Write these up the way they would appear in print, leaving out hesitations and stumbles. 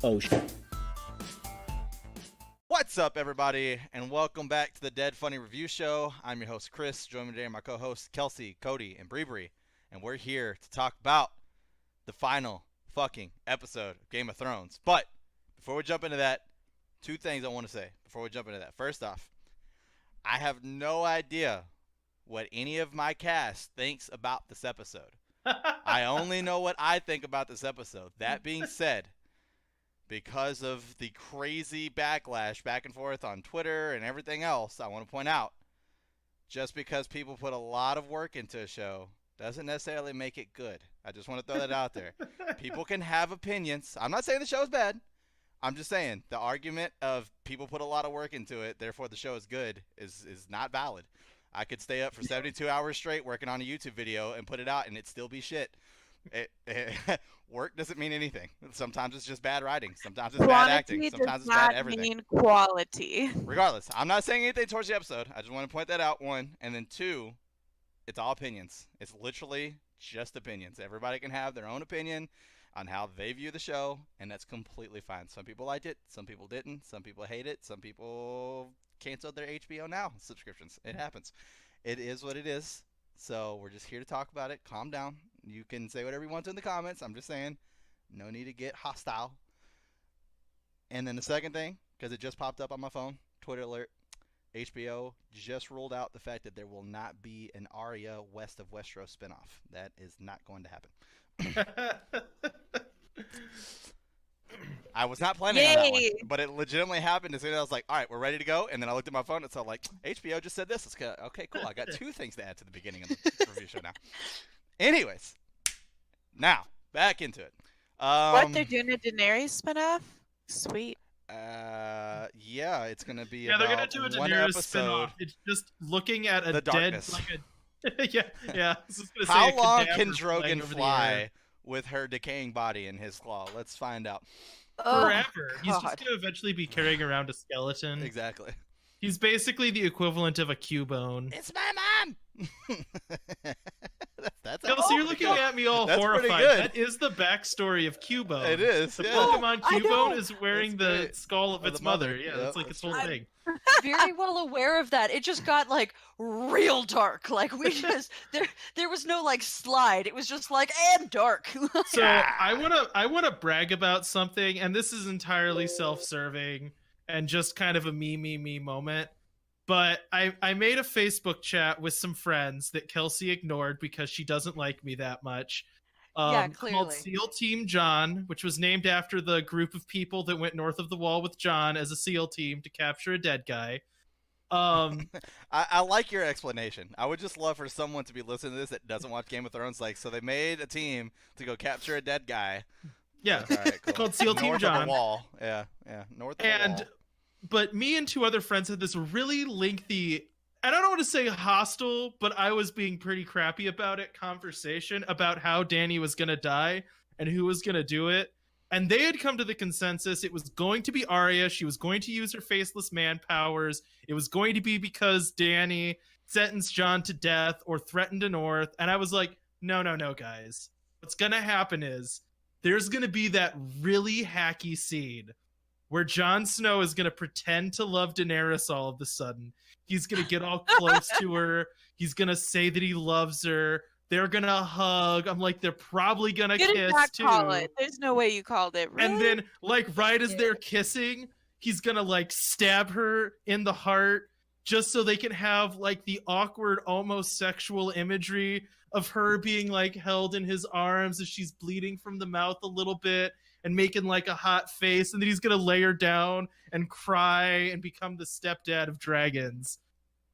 Oh shit. What's up, everybody, and welcome back to the Dead Funny Review Show. I'm your host, Chris. Joining me today are my co-hosts, Kelsey, Cody, and Bree, and we're here to talk about the final fucking episode of Game of Thrones. But before we jump into that, two things I want to say before we jump into that. First off, I have no idea what any of my cast thinks about this episode. I only know what I think about this episode. That being said, because of the crazy backlash back and forth on Twitter and everything else, I want to point out, just because people put a lot of work into a show doesn't necessarily make it good. I just want to throw that out there. People can have opinions. I'm not saying the show's bad. I'm just saying the argument of people put a lot of work into it, therefore the show is good, is not valid. I could stay up for 72 hours straight working on a YouTube video and put it out and it'd still be shit. Work doesn't mean anything. Sometimes it's just bad writing. Sometimes it's bad acting. Sometimes it's bad everything. Mean quality. Regardless, I'm not saying anything towards the episode. I just want to point that out, one. And then two, it's all opinions. It's literally just opinions. Everybody can have their own opinion on how they view the show, and that's completely fine. Some people liked it. Some people didn't. Some people hate it. Some people canceled their HBO Now subscriptions. It happens. It is what it is. So we're just here to talk about it. Calm down. You can say whatever you want to in the comments. I'm just saying, no need to get hostile. And then the second thing, because it just popped up on my phone, Twitter alert, HBO just ruled out the fact that there will not be an Arya West of Westeros spinoff. That is not going to happen. I was not planning on that one, but it legitimately happened as soon as I was like, all right, we're ready to go. And then I looked at my phone and saw like, HBO just said this. Okay, cool. I got two things to add to the beginning of the review show now. Anyways, now back into it. What, they're doing a Daenerys spinoff? Sweet. Yeah, it's gonna be. Yeah, they're gonna do a Daenerys spinoff. It's just looking at a dead, yeah. How long can Drogon fly with her decaying body in his claw? Let's find out. Forever. He's just gonna eventually be carrying around a skeleton. Exactly. He's basically the equivalent of a Cubone. It's my mom. So you're looking at me all horrified. That is the backstory of Cubone. It is. The Pokemon Cubone is wearing the skull of its mother. Yeah, that's like its whole thing. Very well aware of that. It just got like real dark. Like we just there was no like slide. It was just like and dark. So I wanna brag about something, and this is entirely self-serving and just kind of a me moment. But I made a Facebook chat with some friends that Kelsey ignored because she doesn't like me that much. Yeah, clearly. Called SEAL Team John, which was named after the group of people that went north of the wall with John as a SEAL team to capture a dead guy. I like your explanation. I would just love for someone to be listening to this that doesn't watch Game of Thrones. Like, so they made a team to go capture a dead guy. Yeah, all right, cool. Called SEAL Team John. North of the wall. Yeah, north of the wall. But me and two other friends had this really lengthy, and I don't want to say hostile, but I was being pretty crappy about it, conversation about how Dany was going to die and who was going to do it. And they had come to the consensus it was going to be Arya. She was going to use her faceless man powers. It was going to be because Dany sentenced Jon to death or threatened a North. And I was like, no, guys. What's going to happen is there's going to be that really hacky scene where Jon Snow is going to pretend to love Daenerys all of a sudden. He's going to get all close to her. He's going to say that he loves her. They're going to hug. I'm like, they're probably going to kiss too. Call it. There's no way you called it. Really? And then, like, right as they're kissing, he's going to, like, stab her in the heart just so they can have, like, the awkward, almost sexual imagery of her being, like, held in his arms as she's bleeding from the mouth a little bit. And making like a hot face, and then he's gonna lay her down and cry and become the stepdad of dragons.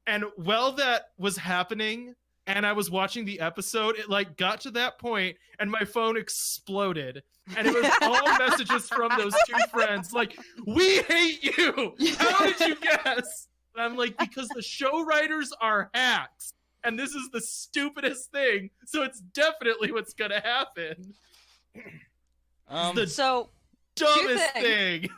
And while that was happening, and I was watching the episode, it like got to that point, and my phone exploded, and it was all messages from those two friends, like, "We hate you. How did you guess?" And I'm like, because the show writers are hacks, and this is the stupidest thing, so it's definitely what's gonna happen. So dumbest thing.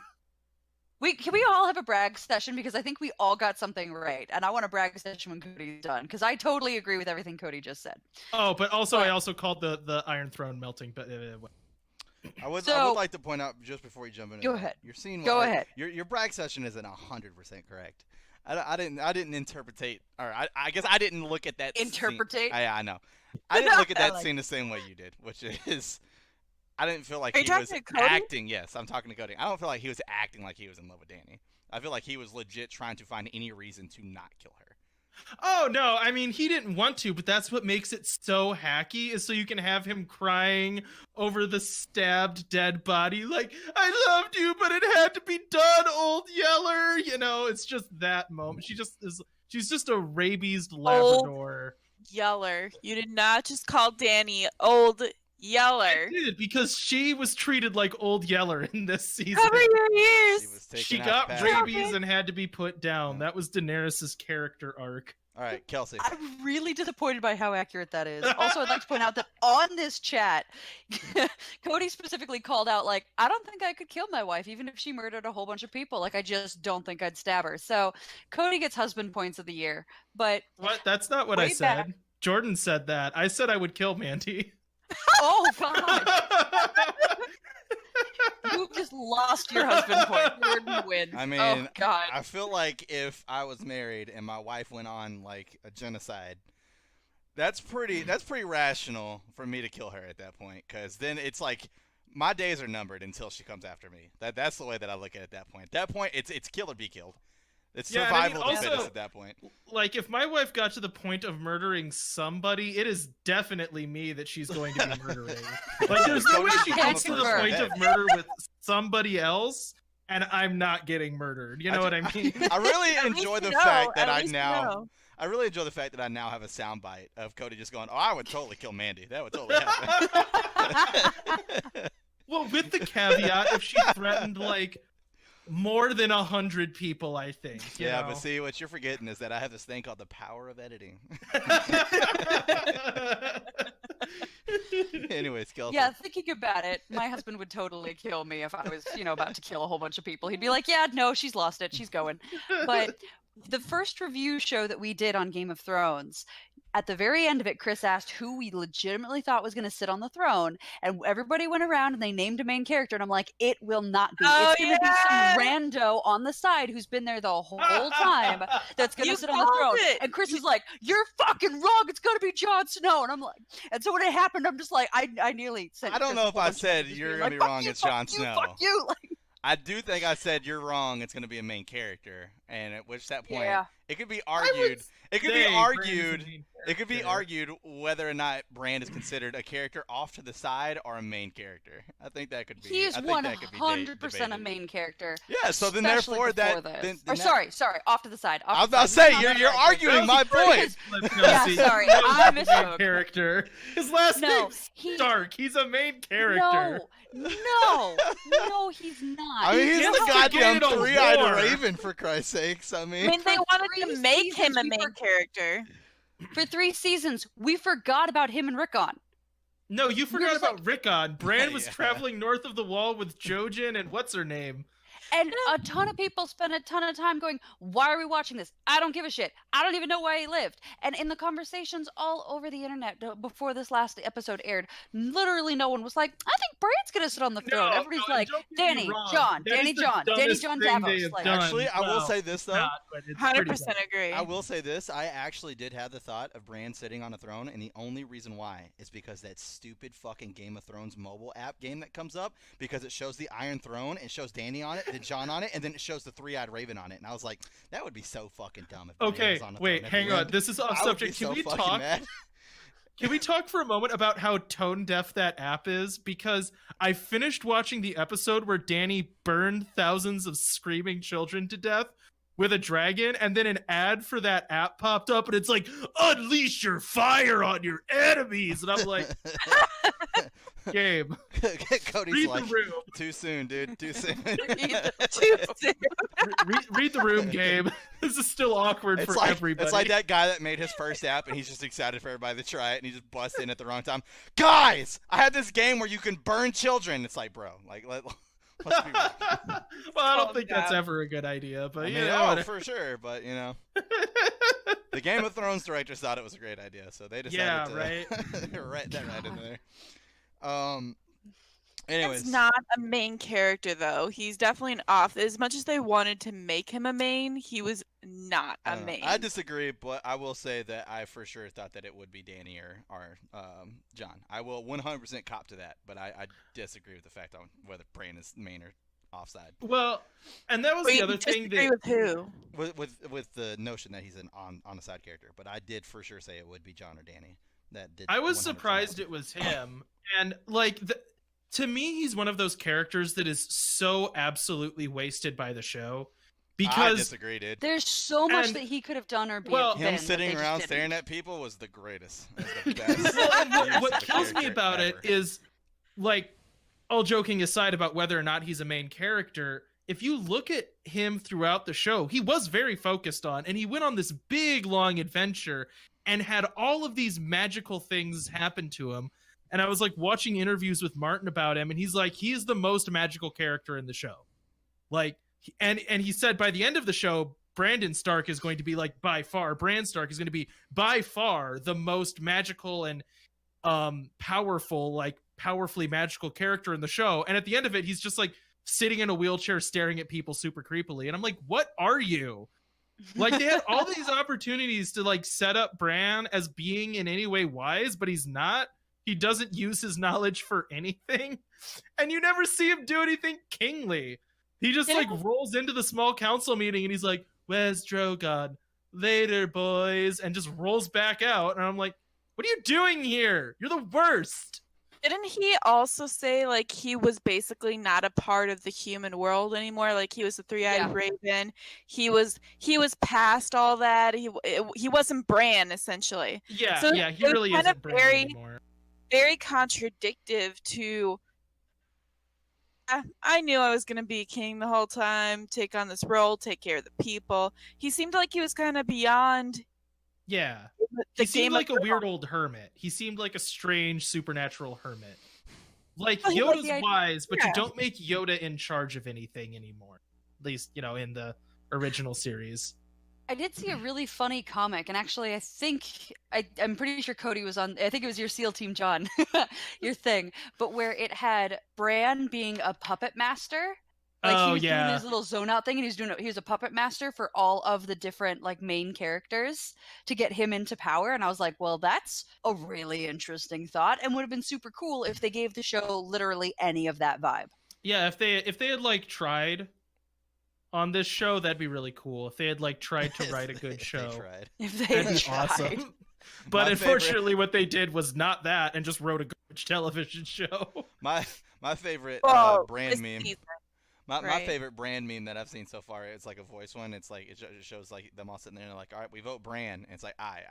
Can we all have a brag session, because I think we all got something right, and I want a brag session when Cody's done, because I totally agree with everything Cody just said. Oh, but also I also called the Iron Throne melting, but I would So- like to point out just before you jump in. Go ahead. Your scene. Go ahead. Your brag session isn't 100% correct. I didn't interpretate, or I guess I didn't look at that. Interpretate? Scene. I know. I didn't look at I that like scene the same way you did, which is. I didn't feel like Are you he was talking to Cody? acting. Yes, I'm talking to Cody. I don't feel like he was acting like he was in love with Danny. I feel like he was legit trying to find any reason to not kill her. Oh no, I mean he didn't want to, but that's what makes it so hacky, is so you can have him crying over the stabbed dead body like, I loved you, but it had to be done, old Yeller. You know, it's just that moment. She's just a rabies Labrador. Yeller. You did not just call Danny old Yeller. I did, because she was treated like old Yeller in this season. Cover your ears. She was taking She out got the past. rabies and had to be put down. Yeah. That was Daenerys' character arc. All right, Kelsey. I'm really disappointed by how accurate that is. Also, I'd like to point out that on this chat, Cody specifically called out, like, I don't think I could kill my wife, even if she murdered a whole bunch of people. Like, I just don't think I'd stab her. So, Cody gets husband points of the year. But, What? That's not what I Way said. back. Jordan said that. I said I would kill Mandy. oh, God, you just lost your husband point. Jordan wins. I mean, oh, God. I feel like if I was married and my wife went on like a genocide, that's pretty rational for me to kill her at that point, because then it's like my days are numbered until she comes after me. That's the way that I look at it at that point. At that point, it's kill or be killed. It's Yeah, and I mean, survival of the fittest also- at that point. Like, if my wife got to the point of murdering somebody, it is definitely me that she's going to be murdering. Like, there's no way she gets to the Confirmed. point of murder with somebody else, and I'm not getting murdered. You know what I mean? I really At enjoy least the you know. fact that At I least you now. know. I really enjoy the fact that I now have a soundbite of Cody just going, "Oh, I would totally kill Mandy. That would totally happen." Well, with the caveat, if she threatened, like, more than 100 people, I think. You Yeah, know? but see, what you're forgetting is that I have this thing called the power of editing. Anyways, Kelsey. Yeah, thinking about it, my husband would totally kill me if I was, about to kill a whole bunch of people. He'd be like, yeah, no, she's lost it. She's going. But the first review show that we did on Game of Thrones, at the very end of it, Chris asked who we legitimately thought was going to sit on the throne. And everybody went around and they named a main character. And I'm like, it will not be. Oh, It's going to be some yeah! rando on the side who's been there the whole time that's going You to sit on the called throne. it. And Chris is like, you're fucking wrong. It's going to be Jon Snow. And I'm like, and so when it happened, I'm just like, I nearly sent I don't Chris know a if whole I bunch of said messages you're being gonna be like, wrong, "Fuck it's you, Jon fuck you, Snow." Fuck you. Like, I do think I said you're wrong. It's going to be a main character, and at which that point, yeah. it could be I would argued. It could be say Bran is the argued. main It could be character. argued whether or not Brand is considered a character off to the side or a main character. I think that could be. He is I think that could be 100% a debated. main character. Yeah. So then, especially therefore, before that. this. Then or that- sorry, off to the side. I was off to about the to side. say He's not you're a main character. arguing my point. Kelsey. sorry, That was I the main misspoke. character. His last No, name's he- Stark. He's a main character. No, he's not. I mean, he's Yes, the he goddamn did a three-eyed war. Raven, for Christ's sakes. I I mean, mean, they wanted to Three make him seasons a we main were- character. For 3 seasons, we forgot about him and Rickon. No, you forgot just about Rickon. Bran was Yeah. traveling north of the wall with Jojen and what's her name? And a ton of people spent a ton of time going, why are we watching this? I don't give a shit. I don't even know why he lived. And in the conversations all over the internet before this last episode aired, literally no one was like, I think Bran's going to sit on the throne. Everybody's like, don't get me Danny, wrong. John, That is Danny, the John, Danny, dumbest John, thing they Davos. have Like, done. actually, I will Well, say this though. Not, but it's Hundred pretty percent agree. I will say this. I actually did have the thought of Bran sitting on a throne, and the only reason why is because that stupid fucking Game of Thrones mobile app game that comes up, because it shows the Iron Throne, it shows Danny on it, then Jon on it, and then it shows the three-eyed Raven on it. And I was like, that would be so fucking dumb if Bran Okay, was on the wait, throne at hang the on. end. This is off I would be subject. Can so we fucking talk? mad. Can we talk for a moment about how tone deaf that app is? Because I finished watching the episode where Danny burned thousands of screaming children to death with a dragon, and then an ad for that app popped up, and it's like, unleash your fire on your enemies. And I'm like, Gabe, Cody's read like, the room. too soon, dude. Too soon. Read the room, Gabe. This is still awkward for everybody. It's like that guy that made his first app, and he's just excited for everybody to try it, and he just busts in at the wrong time. Guys, I have this game where you can burn children. It's like, bro, like, let's be real. Well, I don't Oh, think that's ever a good idea, but I mean, you know, oh, for sure, but you know, the Game of Thrones directors thought it was a great idea, so they decided Yeah, to right. write that right in there. Anyways, He's not a main character though. He's definitely an off. As much as they wanted to make him a main, he was not I a don't know. main. I disagree, but I will say that I for sure thought that it would be Danny or John. I will 100% cop to that, but I disagree with the fact on whether Bran is main or offside. Well, and that was Wait, the you other thing disagree that with who? With the notion that he's an on a side character, but I did for sure say it would be John or Danny. That did. I was 100% surprised it was him. And like to me, he's one of those characters that is so absolutely wasted by the show I because disagree, dude. There's so much And- that he could have done or been. well, Him but sitting they just around didn't. staring at people was the greatest. It was the best. Well, and use what of a kills me character about it ever. is like all joking aside about whether or not he's a main character, if you look at him throughout the show, he was very focused on, and he went on this big long adventure and had all of these magical things happen to him. And I was like watching interviews with Martin about him, and he's like, he is the most magical character in the show. Like, and he said by the end of the show, Brandon Stark is going to be like Bran Stark is going to be by far the most magical and powerful, like powerfully magical character in the show. And at the end of it, he's just like sitting in a wheelchair staring at people super creepily. And I'm like, what are you? Like, they had all these opportunities to like set up Bran as being in any way wise, but he's not. He doesn't use his knowledge for anything. And you never see him do anything kingly. He just like rolls into the small council meeting and he's like, where's Drogon? Later, boys. And just rolls back out. And I'm like, what are you doing here? You're the worst. Didn't he also say like he was basically not a part of the human world anymore? Like he was a three-eyed Yeah. raven. He was past all that. He wasn't Bran essentially. Yeah, So yeah, he it was really kind isn't of Bran very- anymore. Very contradictive to. I knew I was gonna be king the whole time. Take on this role, take care of the people. He seemed like he was kind of beyond Yeah. the He game. seemed like a of weird old hermit. He seemed like a strange supernatural hermit. Like Oh, he was Yoda's the idea- wise, but yeah. you don't make Yoda in charge of anything anymore. At least, you know, in the original series. I did see a really funny comic, and actually, I think I'm pretty sure Cody was on. I think it was your SEAL Team John, your thing, but where it had Bran being a puppet master. Like Oh, he was yeah. doing his little zone out thing, and he was a puppet master for all of the different like main characters to get him into power. And I was like, well, that's a really interesting thought, and would have been super cool if they gave the show literally any of that vibe. Yeah, if they had like tried on this show, that'd be really cool. If they had like tried to write a If good they show, tried. If they that'd had be tried. awesome. But My unfortunately, what they did was not that, and just wrote a garbage television show. My favorite Well, brand this meme. season. My Right. favorite brand meme that I've seen so far, it's like a voice one. It's like it shows like them all sitting there and they're like, all right, we vote Bran. And it's like, I,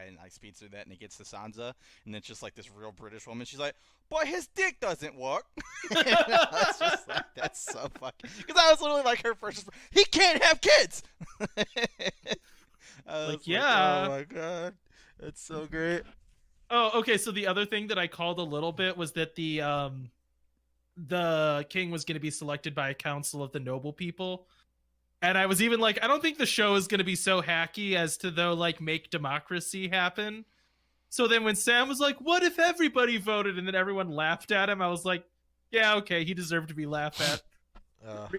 and like speeds through that and it gets to Sansa. And it's just like this real British woman. She's like, boy, his dick doesn't work. It's just like, that's so fucking. Because I was literally like her first. He can't have kids. I was Like, yeah. Oh my god. That's so great. Oh, okay. So the other thing that I called a little bit was that the king was going to be selected by a council of the noble people. And I was even like, I don't think the show is going to be so hacky as to though like make democracy happen. So then when Sam was like, what if everybody voted? And then everyone laughed at him. I was like, yeah, okay. He deserved to be laughed at.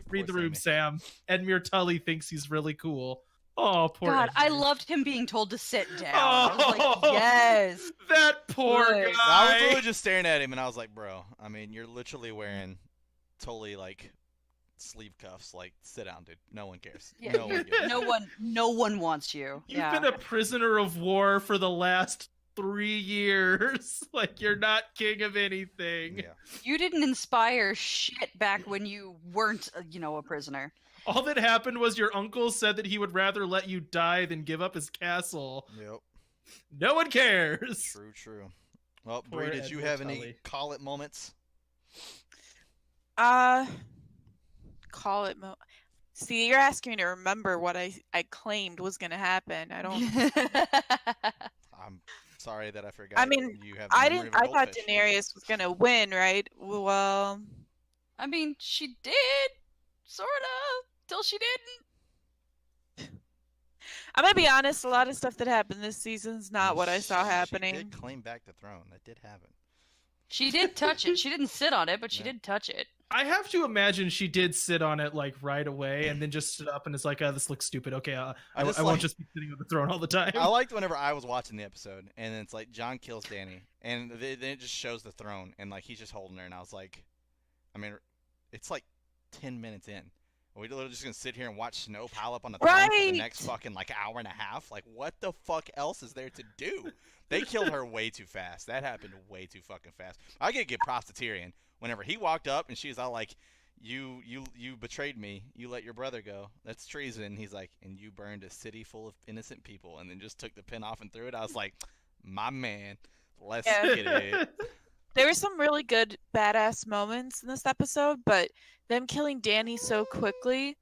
Read the Poor room, Sammy. Sam. Edmure Tully thinks he's really cool. Oh, poor God, I Edmure. loved him being told to sit down. I was Oh. like, yes. That poor Good. guy. I was literally just staring at him, and I was like, "Bro, I mean, you're literally wearing totally like sleeve cuffs. Like, sit down, dude. No one cares. Yeah, No one cares." No one wants you. You've yeah. been a prisoner of war for the last 3 years. Like, you're not king of anything. Yeah. You didn't inspire shit back when you weren't, a prisoner. All that happened was your uncle said that he would rather let you die than give up his castle. Yep. No one cares. True. Well, Poor Bree, did you Edward have any Tully. call it moments? Call it. See, you're asking me to remember what I claimed was gonna happen. I don't. I'm sorry that I forgot. I mean, you have the I memory didn't. of a I thought goldfish. Daenerys was gonna win, right? Well, I mean, she did, sort of, till she didn't. I'm gonna be honest. A lot of stuff that happened this season's not what I saw She happening. did claim back the throne. That did happen. She did touch it. She didn't sit on it, but she Yeah. did touch it. I have to imagine she did sit on it like right away, and then just stood up and is like, "Oh, this looks stupid. Okay, I just won't like- just be sitting on the throne all the time." I liked whenever I was watching the episode, and it's like John kills Danny, and then it just shows the throne, and like he's just holding her, and I was like, I mean, it's like 10 minutes in. Are we literally just gonna sit here and watch snow pile up on the throne for the Right. next fucking like hour and a half? Like, what the fuck else is there to do? They killed her way too fast. That happened way too fucking fast. I could give props to Tyrion. Whenever he walked up and she was all like, You betrayed me. You let your brother go. That's treason. He's like, and you burned a city full of innocent people, and then just took the pin off and threw it. I was like, my man, let's Yeah. get it. There were some really good badass moments in this episode, but them killing Danny so quickly.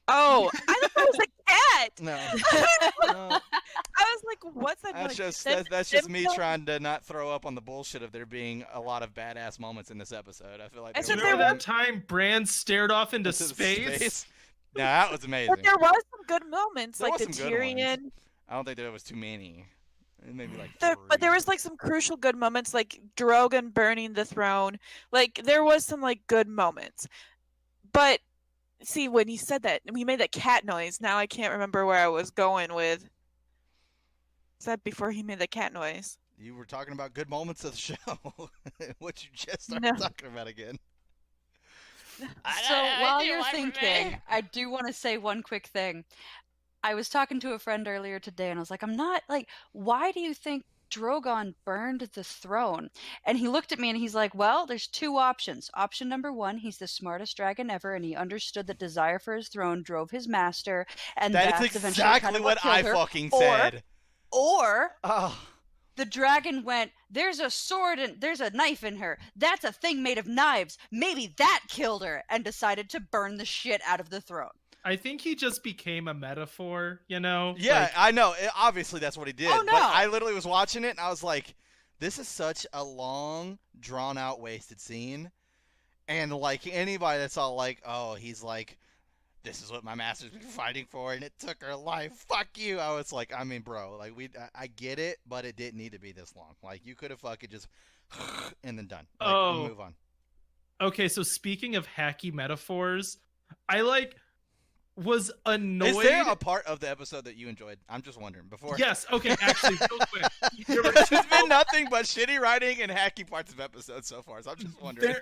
Oh, I thought that was a cat. No, I no. was like, "What's that?" That's noise? just Them- that's just them me killing- trying to not throw up on the bullshit of there being a lot of badass moments in this episode. I feel like That's there what was Remember there one that time Bran stared off into into space? Nah, that was amazing. But there was some good moments, There like was the some good ones. Tyrion. I don't think there was too many. Maybe like But there three. was like some crucial good moments, like Drogon burning the throne. Like there was some like good moments. But see, when he said that, we made that cat noise. Now I can't remember where I was going with. Is that before he made the cat noise? You were talking about good moments of the show. What you just started No. talking about again. So while you're thinking, I do want to say one quick thing. I was talking to a friend earlier today, and I was like, I'm not like, why do you think Drogon burned the throne? And he looked at me and he's like, well, there's two options. Option number one, he's the smartest dragon ever, and he understood that desire for his throne drove his master, and That's that's eventually exactly kind of what killed I her. fucking Or- said. Or Oh, the dragon went, there's a sword and there's a knife in her. That's a thing made of knives. Maybe that killed her, and decided to burn the shit out of the throne. I think he just became a metaphor, you know? yeah, Like, I know. Obviously, that's what he did. Oh, But no. I literally was watching it, and I was like, this is such a long, drawn-out, wasted scene. And, like, anybody that's all like, oh, he's like, this is what my master's been fighting for, and it took her life. Fuck you. I was like, I mean, bro, like, I get it, but it didn't need to be this long. Like, you could have fucking just and then done. Like, Oh. move on. okay, so speaking of hacky metaphors, I was annoyed. Is there a part of the episode that you enjoyed? I'm just wondering. Before Yes, okay, actually, real quick. There were There's two been nothing but shitty writing and hacky parts of episodes so far, so I'm just wondering.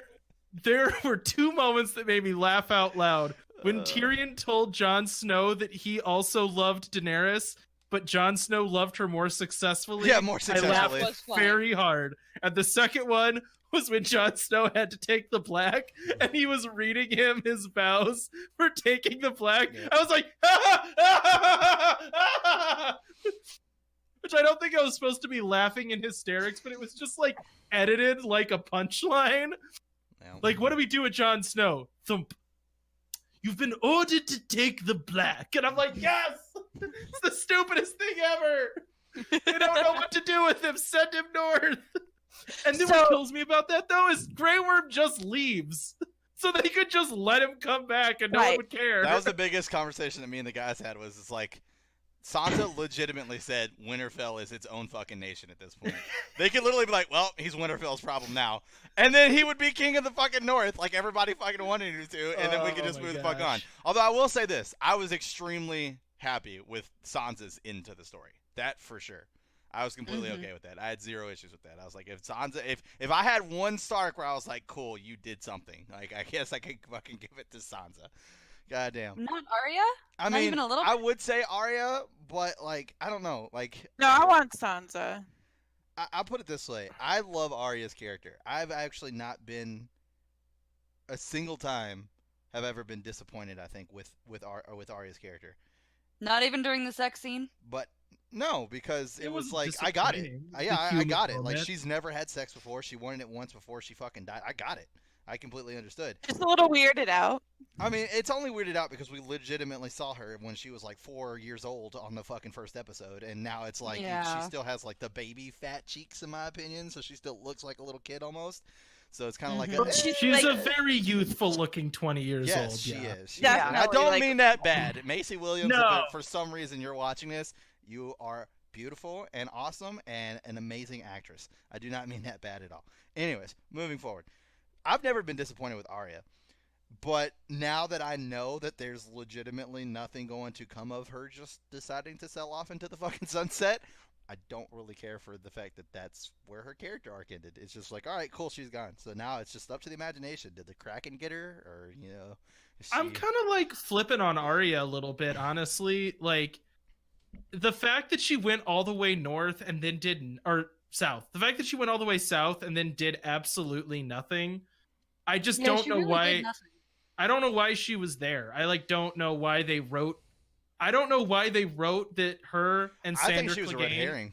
There were two moments that made me laugh out loud. When Tyrion told Jon Snow that he also loved Daenerys, but Jon Snow loved her more successfully. Yeah, more I successfully. laughed Was funny. very hard. And the second one was when Jon Snow had to take the black, and he was reading him his vows for taking the black. Yeah. I was like, which I don't think I was supposed to be laughing in hysterics, but it was just like edited like a punchline. Yeah. Like, what do we do with Jon Snow? Thump. You've been ordered to take the black. And I'm like, yes! It's the stupidest thing ever! They don't know what to do with him. Send him north. And then what So- kills me about that, though, is Grey Worm just leaves. So they could just let him come back and no one Right. would care. That was the biggest conversation that me and the guys had. Was it's like Sansa legitimately said Winterfell is its own fucking nation at this point. They could literally be like, well, he's Winterfell's problem now, and then he would be king of the fucking North, like everybody fucking wanted him to, and then we could Oh just my move the fuck on. gosh. Although I will say this, I was extremely happy with Sansa's into the story. That for sure. I was completely Mhm. okay with that. I had zero issues with that. I was like, if Sansa, if I had one Stark where I was like, cool, you did something. Like, I guess I could fucking give it to Sansa. Goddamn. Not Arya? I Not mean, even a little I would say Arya, but like, I don't know. Like, No, I want Sansa. I'll put it this way: I love Arya's character. I've actually not been a single time have ever been disappointed. I think with Arya's character, Not even during the sex scene? but no, because it was wasn't like I got it. disappointing. Yeah, The I human got it. Like moment. she's never had sex before. She wanted it once before she fucking died. I got it. I completely understood. Just a little weirded out. I mean, it's only weirded out because we legitimately saw her when she was like 4 years old on the fucking first episode, and now it's like she Yeah. still has like the baby fat cheeks, in my opinion, so she still looks like a little kid almost. So it's kind of like Mhm. a, Well, she's She's like- a very youthful looking 20 years yes, old. she Yeah. is. She is. And I Definitely, don't like- mean that bad. Macy Williams, No. if for some reason you're watching this, you are beautiful and awesome and an amazing actress. I do not mean that bad at all. Anyways, moving forward. I've never been disappointed with Arya. But now that I know that there's legitimately nothing going to come of her just deciding to sell off into the fucking sunset, I don't really care for the fact that that's where her character arc ended. It's just like, all right, cool, she's gone. So now it's just up to the imagination. Did the Kraken get her, or is she... I'm kind of like flipping on Arya a little bit, honestly. Like the fact that she went all the way north and then south. The fact that she went all the way south and then did absolutely nothing. I just don't know why. I don't know why she was there. I don't know why they wrote. I don't know why they wrote that her and Sandra I think she was a red herring.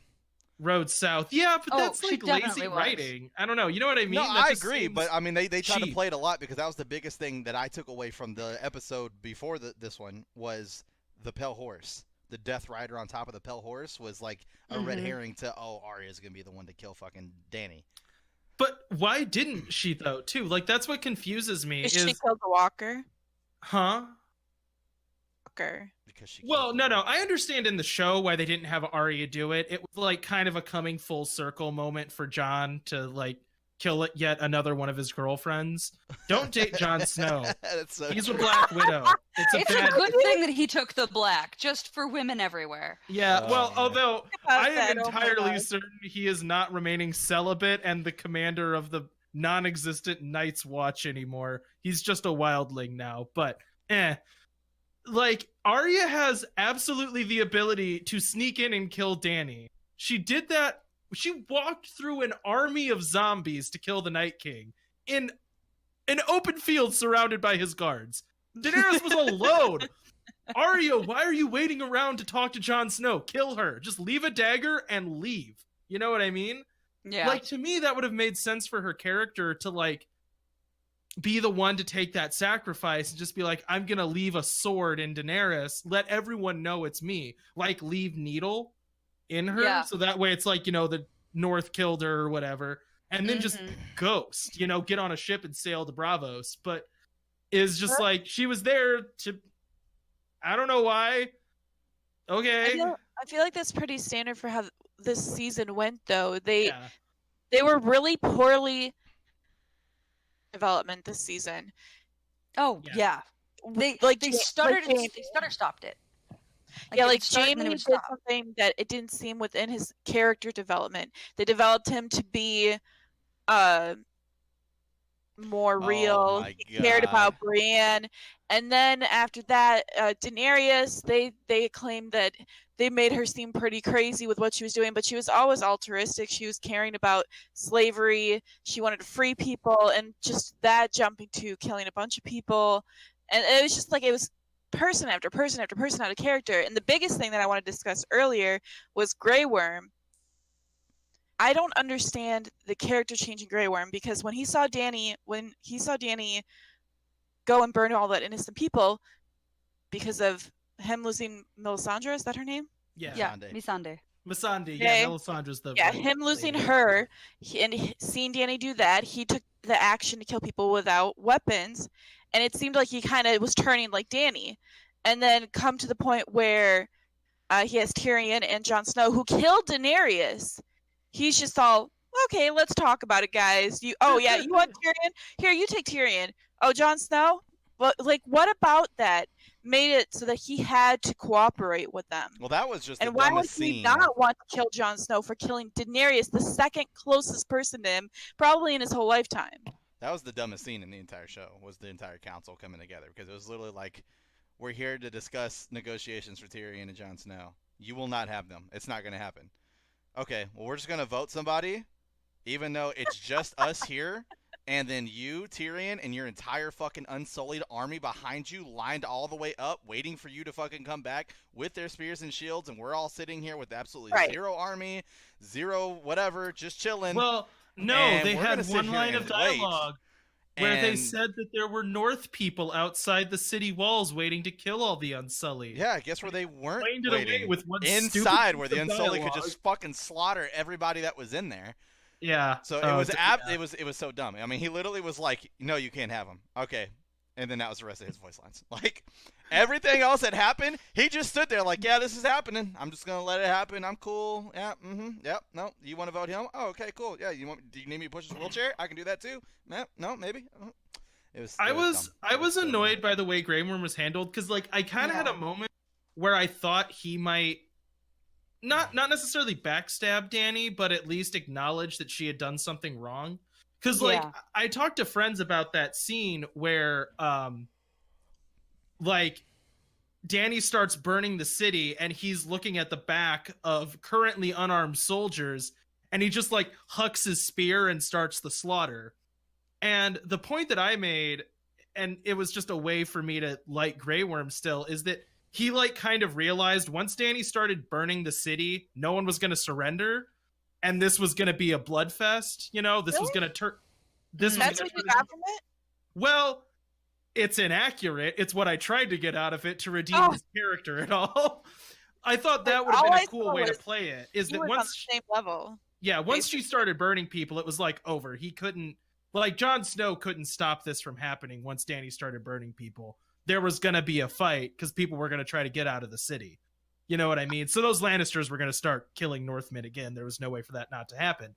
Rode south. Yeah, but that's like lazy was. writing. I don't know. You know what I mean? No, That I just agree, seems but I mean they try to cheap. play it a lot because that was the biggest thing that I took away from the episode before this one was the Pale Horse. The Death Rider on top of the Pale Horse was like a red herring to Arya's gonna be the one to kill fucking Dany. But why didn't she though? Too that's what confuses me. She killed the Walker. Huh? Walker. Because she. Well, no. I understand in the show why they didn't have Arya do it. It was like kind of a coming full circle moment for Jon to like kill yet another one of his girlfriends. Don't date Jon Snow. That's so He's true. a Black Widow. It's a good thing that he took the black, just for women everywhere. Yeah, well, Oh, although I am Oh my entirely God. certain he is not remaining celibate and the commander of the non-existent Night's Watch anymore. He's just a wildling now, but like, Arya has absolutely the ability to sneak in and kill Dany. She did that. She walked through an army of zombies to kill the Night King in an open field surrounded by his guards. Daenerys was alone. Arya, why are you waiting around to talk to Jon Snow? Kill her. Just leave a dagger and leave. You know what I mean? Yeah. Like, to me, that would have made sense for her character to, like, be the one to take that sacrifice and just be like, I'm gonna leave a sword in Daenerys, let everyone know it's me. Like, leave Needle in her, Yeah. so that way it's like, the North killed her or whatever, and then just ghost, get on a ship and sail to Bravos. But is just like, she was there to, I don't know why. Okay. I feel like that's pretty standard for how this season went, though. They Yeah. were really poorly development this season. Oh Yeah. yeah. They Like, started like it. They stutter stopped it. Jamie did something that it didn't seem within his character development. They developed him to be more real. my He cared God. about Brienne. And then after that, Daenerys, they claimed that they made her seem pretty crazy with what she was doing, but she was always altruistic. She was caring about slavery. She wanted to free people, and just that jumping to killing a bunch of people. And it was just like, it was person after person after person out of character. And the biggest thing that I want to discuss earlier was Grey Worm. I don't understand the character change in Grey Worm, because when he saw Dany go and burn all that innocent people because of him losing Melisandre, is that her name? Yeah. Yeah, Missandei. Missandei. Missandei. Okay. Yeah, Melisandre's the Him losing her, and seeing Dany do that, he took the action to kill people without weapons, and it seemed like he kind of was turning like Dany, and then come to the point where he has Tyrion and Jon Snow who killed Daenerys. He's just all, okay, let's talk about it, guys. You want Tyrion? Here, you take Tyrion. Oh, Jon Snow? Well, like, what about that made it so that he had to cooperate with them? Well, that was just And the why would dumbest he scene. not want to kill Jon Snow for killing Daenerys, the second closest person to him, probably in his whole lifetime? That was the dumbest scene in the entire show, was the entire council coming together, because it was literally like, we're here to discuss negotiations for Tyrion and Jon Snow. You will not have them. It's not going to happen. Okay, well, we're just going to vote somebody, even though it's just us here, and then you, Tyrion, and your entire fucking Unsullied army behind you, lined all the way up, waiting for you to fucking come back with their spears and shields, and we're all sitting here with absolutely zero army, zero whatever, just chilling. Well, no, And they we're gonna had sit one here line and of wait, dialogue where they and- said that there were North people outside the city walls waiting to kill all the Unsullied. Yeah, I guess where they weren't Explained it away waiting. with one Inside, stupid where piece the of Unsullied could dialogue. just fucking slaughter everybody that was in there. Yeah. So Oh, it was yeah. it was so dumb. I mean, he literally was like, "No, you can't have him." Okay, And then that was the rest of his voice lines. Like, everything else that happened, he just stood there like, yeah, this is happening. I'm just going to let it happen. I'm cool. Yeah, yep, no. You want to vote him? Oh, okay, cool. Yeah, do you need me to push his wheelchair? I can do that too. No, maybe. I was annoyed by the way Grey Worm was handled, because like I kind of had a moment where I thought he might not necessarily backstab Danny, but at least acknowledge that she had done something wrong. Because like I talked to friends about that scene where like Danny starts burning the city and he's looking at the back of currently unarmed soldiers and he just like hucks his spear and starts the slaughter. And the point that I made, and it was just a way for me to like Grey Worm still, is that he like kind of realized once Danny started burning the city, no one was going to surrender, and this was going to be a bloodfest. You know, this was going to turn. That's what you got from it? Well, it's inaccurate. It's what I tried to get out of it to redeem his character and all. I thought that would have been a cool way to play it. Is that once on the same level? Yeah, once she started burning people, it was like over. He couldn't. Like, Jon Snow couldn't stop this from happening once Danny started burning people. There was going to be a fight because people were going to try to get out of the city. You know what I mean? So those Lannisters were going to start killing Northmen again. There was no way for that not to happen.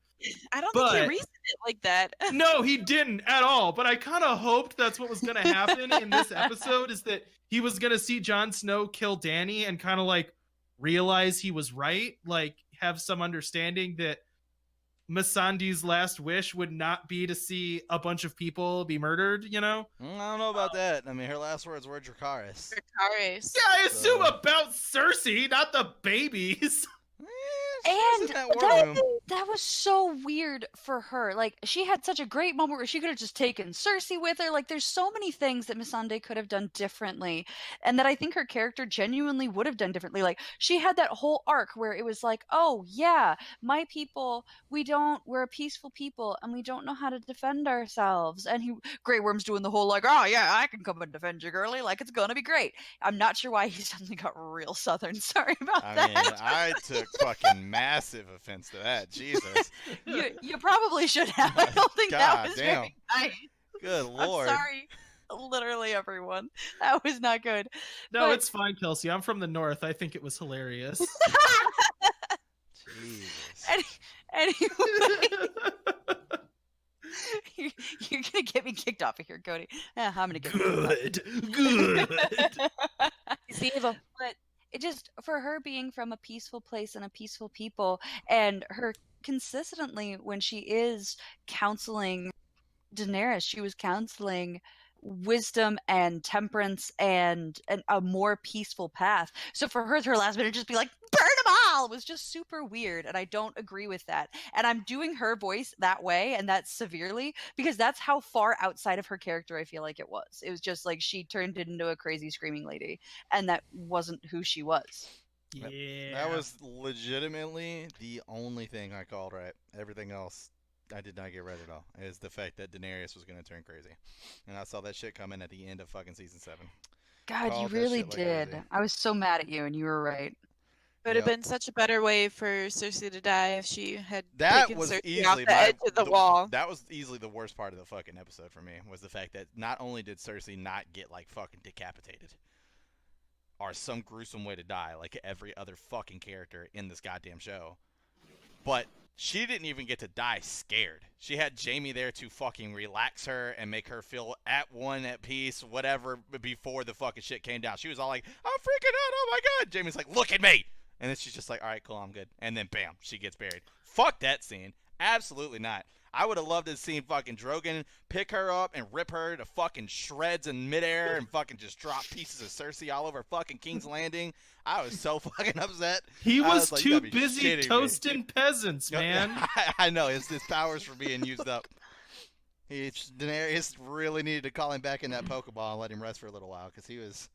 I don't think he reasoned it like that. No, he didn't at all. But I kind of hoped that's what was going to happen in this episode, is that he was going to see Jon Snow kill Danny and kind of like realize he was right. Like, have some understanding that Missandei's last wish would not be to see a bunch of people be murdered, you know? I don't know about that. I mean, her last words were Dracarys. Dracarys. Yeah, I assume about Cersei, not the babies. And that was so weird for her. Like, she had such a great moment where she could have just taken Cersei with her. Like, there's so many things that Missandei could have done differently, and that I think her character genuinely would have done differently. Like, she had that whole arc where it was like, oh yeah, my people, we're a peaceful people, and we don't know how to defend ourselves. And Grey Worm's doing the whole like, oh yeah, I can come and defend you, girly. Like, it's gonna be great. I'm not sure why he suddenly got real Southern. Sorry about that. I mean, I took fucking massive offense to that. Jesus. You probably should have. I don't think that was very nice. Good Lord. I'm sorry. Literally everyone. That was not good. No, it's fine, Kelsey. I'm from the north. I think it was hilarious. Jesus. Anyway. You're gonna get me kicked off of here, Cody. I'm gonna get good. See, but it just, for her being from a peaceful place and a peaceful people, and her consistently when she is counseling Daenerys, she was counseling wisdom and temperance and a more peaceful path. So for her last minute just be like, burn them all, was just super weird, and I don't agree with that. And I'm doing her voice that way, and that's severely, because that's how far outside of her character I feel like it was. It was just like she turned into a crazy screaming lady, and that wasn't who she was. Yeah. That was legitimately the only thing I called right. Everything else I did not get right at all. Is the fact that Daenerys was going to turn crazy. And I saw that shit coming at the end of fucking season 7. God, you really did. Like I was so mad at you, and you were right. It would have been such a better way for Cersei to die if she had taken Cersei off the edge of the wall. That was easily the worst part of the fucking episode for me, was the fact that not only did Cersei not get, like, fucking decapitated or some gruesome way to die like every other fucking character in this goddamn show, but she didn't even get to die scared. She had Jaime there to fucking relax her and make her feel at peace, whatever, before the fucking shit came down. She was all like, I'm freaking out, oh my god. Jaime's like, look at me. And then she's just like, all right, cool, I'm good. And then bam, she gets buried. Fuck that scene. Absolutely not. I would have loved to have seen fucking Drogon pick her up and rip her to fucking shreds in midair and fucking just drop pieces of Cersei all over fucking King's Landing. I was so fucking upset. He was like, too busy toasting peasants, man. I know. His powers were being used up. Daenerys really needed to call him back in that Pokeball and let him rest for a little while, because he was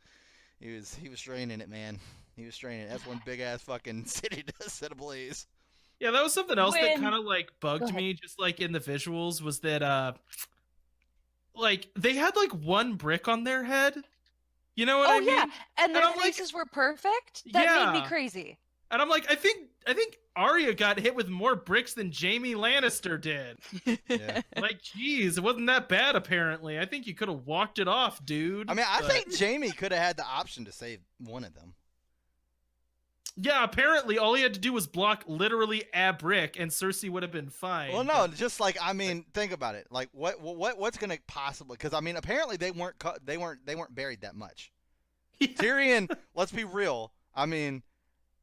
straining it, man. He was straining it. That's one big ass fucking city to set ablaze. Yeah, that was something else that kind of like bugged me, just like in the visuals, was that like they had like one brick on their head. You know what I mean? Oh yeah, and their faces were perfect. That made me crazy. And I'm like, I think Arya got hit with more bricks than Jaime Lannister did. Yeah. Like, geez, it wasn't that bad. Apparently, I think you could have walked it off, dude. I mean, I But- think Jamie could have had the option to save one of them. Yeah, apparently all he had to do was block literally a brick, and Cersei would have been fine. Well, no, just like I mean, think about it. Like, what's gonna possibly? Because I mean, apparently they weren't buried that much. Yeah. Tyrion, let's be real. I mean,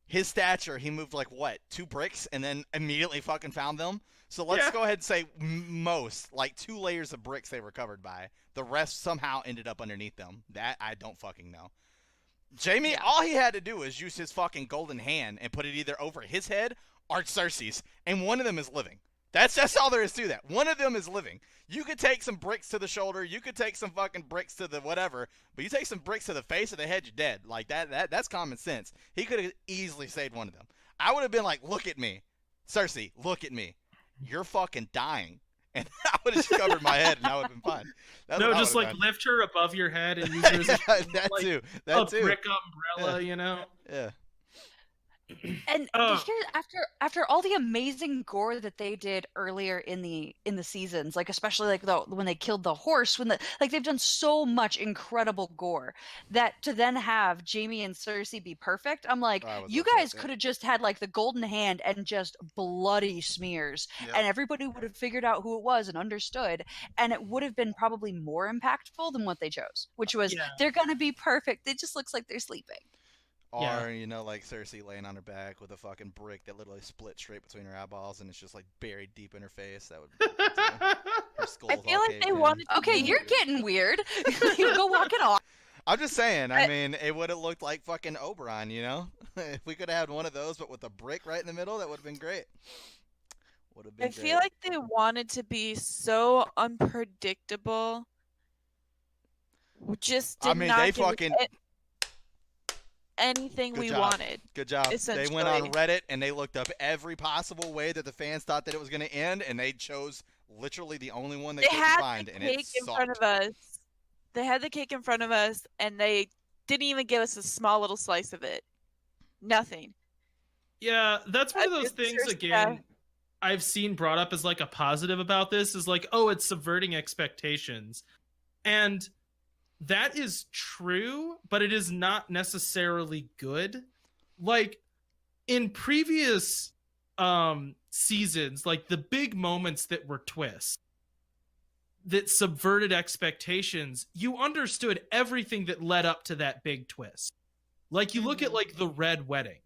his stature, he moved like what, 2 bricks, and then immediately fucking found them. So let's Yeah. go ahead and say most, like 2 layers of bricks they were covered by. The rest somehow ended up underneath them. That I don't fucking know. Jamie, all he had to do was use his fucking golden hand and put it either over his head or Cersei's, and one of them is living. That's all there is to that. One of them is living. You could take some bricks to the shoulder, you could take some fucking bricks to the whatever, but you take some bricks to the face or the head, you're dead. Like that's common sense. He could have easily saved one of them. I would have been like, look at me. Cersei, look at me. You're fucking dying. And I would have just covered my head and I would have been fine. That's No, what I just would've like done. lift her above your head and use her as that like, too. a That too. brick umbrella, you know? Yeah. And Oh. here's after all the amazing gore that they did earlier in the seasons, like especially like when they killed the horse, like they've done so much incredible gore that to then have Jaime and Cersei be perfect, I'm like, I was you upset, guys yeah. could have just had like the golden hand and just bloody smears, Yep. and everybody would have figured out who it was and understood, and it would have been probably more impactful than what they chose, which was Yeah. they're gonna be perfect. It just looks like they're sleeping. Or, Yeah. you know, like Cersei laying on her back with a fucking brick that literally split straight between her eyeballs and it's just like buried deep in her face. That would be cool, too. Her skull's I all feel like caved they in. wanted to Okay, be- you're getting weird. You go walk it off. I'm just saying, I But- mean, it would have looked like fucking Oberon, you know? If we could have had one of those, but with a brick right in the middle, that would have been great. Would have been I feel like they wanted to be so unpredictable. Just did I mean, not they give us fucking- anything Good we job. wanted. Good job. They went on essentially. Reddit and they looked up every possible way that the fans thought that it was going to end, and they chose literally the only one they They couldn't had find, the and it cake in front sucked. of us. They had the cake in front of us, and they didn't even give us a small little slice of it. Nothing. Yeah, that's one of those It's things Cersei, again I've seen brought up as like a positive about this is like, oh, it's subverting expectations. And that is true, but it is not necessarily good. Like in previous seasons, like the big moments that were twists that subverted expectations, you understood everything that led up to that big twist. Like you look at like the Red Wedding.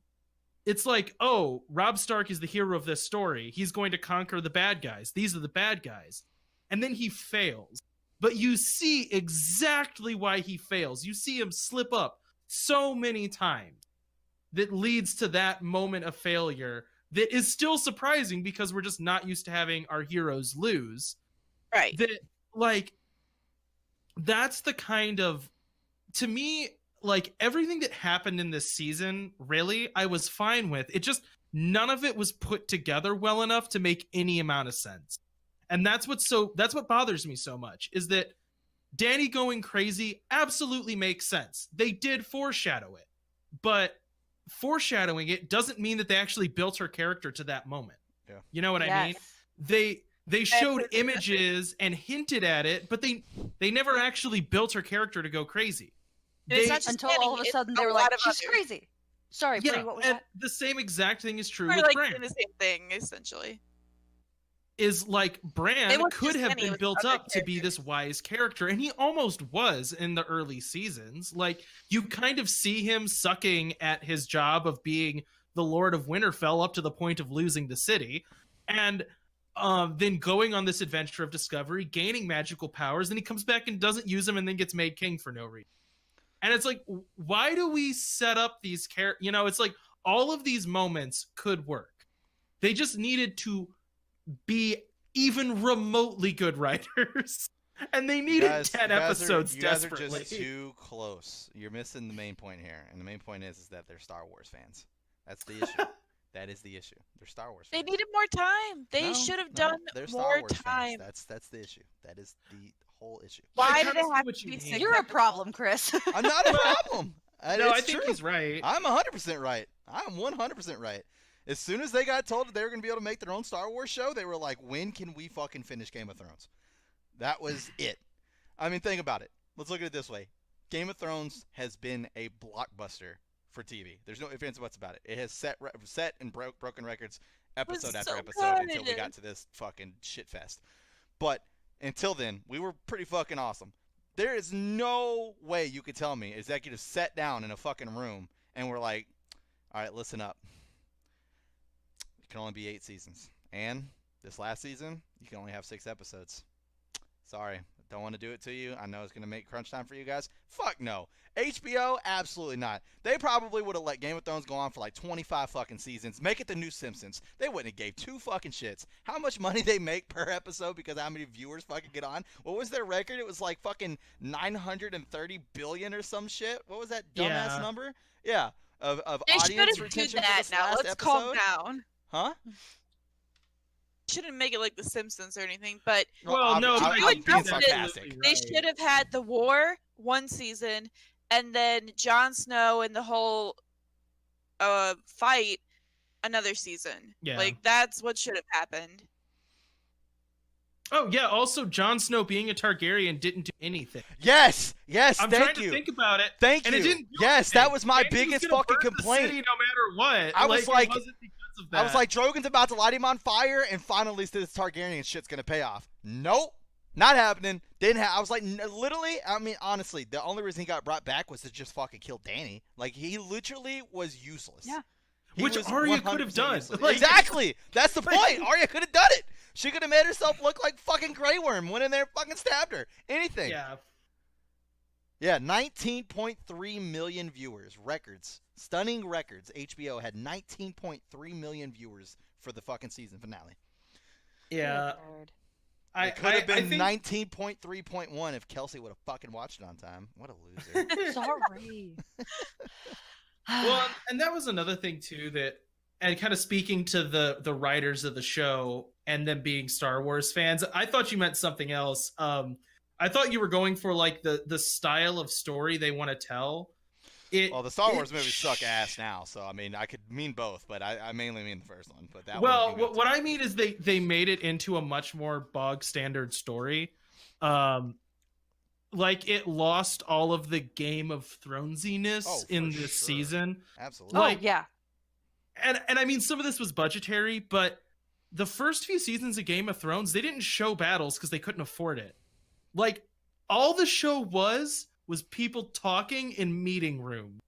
It's like, oh, Robb Stark is the hero of this story. He's going to conquer the bad guys. These are the bad guys. And then he fails. But you see exactly why he fails. You see him slip up so many times that leads to that moment of failure that is still surprising because we're just not used to having our heroes lose. Right. That, like, that's the kind of, to me, like everything that happened in this season, really, I was fine with. It just, none of it was put together well enough to make any amount of sense. And that's what bothers me so much, is that Dany going crazy absolutely makes sense. They did foreshadow it, but foreshadowing it doesn't mean that they actually built her character to that moment. Yeah. You know what I mean? They showed Absolutely. images and hinted at it, but they never actually built her character to go crazy. And it's They- not just Until Dany, all of a it's sudden a they were lot like, of she's others. crazy. Sorry, yeah, Brie, what was and that? the same exact thing is true We're with like Bran. doing the same thing, essentially. Is like It Bran wasn't could just have Dany, it been was built other up to be this wise character, and he almost was in the early seasons. Like you kind of see him sucking at his job of being the Lord of Winterfell up to the point of losing the city, and then going on this adventure of discovery, gaining magical powers, and he comes back and doesn't use them, and then gets made king for no reason. And it's like, why do we set up these characters? You know, it's like all of these moments could work. They just needed to be even remotely good writers. And they needed 10 episodes you guys desperately. are just too close. You're missing the main point here. And the main point is that they're Star Wars fans. That's the issue. That is the issue. They're Star Wars They fans. needed more time. They No, should have no, done they're Star more Wars time. Fans. That's the issue. That is the whole issue. Why I did kinda it see have what to you be mean. six You're a episodes? problem, Chris. I'm not a problem. No, I It's think true. he's right. I'm 100% right. I'm 100% right. As soon as they got told that they were going to be able to make their own Star Wars show, they were like, when can we fucking finish Game of Thrones? That was it. I mean, think about it. Let's look at it this way. Game of Thrones has been a blockbuster for TV. There's no ifs, ands, or buts about it. It has set and broken records episode after so episode until we good. got to this fucking shit fest. But until then, we were pretty fucking awesome. There is no way you could tell me executives sat down in a fucking room and were like, all right, listen up. It can only be 8 seasons. And this last season, you can only have 6 episodes. Sorry. Don't want to do it to you. I know it's going to make crunch time for you guys. Fuck no. HBO? Absolutely not. They probably would have let Game of Thrones go on for like 25 fucking seasons. Make it the new Simpsons. They wouldn't have gave 2 fucking shits. How much money they make per episode because how many viewers fucking get on? What was their record? It was like fucking 930 billion or some shit. What was that dumbass number? Yeah. Of They audience shouldn't do retention for that this now. last Let's episode? calm down. Huh? Shouldn't make it like The Simpsons or anything, but Well, no, but I'm I being think sarcastic. they should have had the war 1 season, and then Jon Snow and the whole fight another season. Yeah. Like that's what should have happened. Oh yeah. Also, Jon Snow being a Targaryen didn't do anything. Yes. I'm trying Thank to you. think about it. Thank and you. it didn't do Yes, anything. that was my Dany biggest gonna fucking burn the complaint. city no matter what. I was like- it wasn't because of that. I was like, Drogon's about to light him on fire, and finally this Targaryen shit's gonna pay off. Nope, not happening. Didn't I was like, literally. I mean, honestly, the only reason he got brought back was to just fucking kill Dany. Like he literally was useless. Yeah. He Which was Arya could have 100% done. useless. Like- Exactly. That's the point. Arya could have done it. She could have made herself look like fucking Grey Worm. Went in there, and fucking stabbed her. Anything. yeah. Yeah, 19.3 million viewers. Records. Stunning records. HBO had 19.3 million viewers for the fucking season finale. Yeah. Good lord. It could have been I think- 19.3.1 if Kelsey would have fucking watched it on time. What a loser. Sorry. Well, and that was another thing too that, and kind of speaking to the writers of the show and them being Star Wars fans, I thought you meant something else. I thought you were going for like the style of story they want to tell. Well, the Star Wars movies suck ass now, so I mean, I could mean both, but I mainly mean the first one. But that Well, one would be good what too. I mean is they made it into a much more bog standard story. Like it lost all of the Game of Thronesiness Oh, for in this sure. season. Absolutely. Like- Oh yeah. And I mean, some of this was budgetary, but the first few seasons of Game of Thrones, they didn't show battles because they couldn't afford it. Like all the show was people talking in meeting rooms,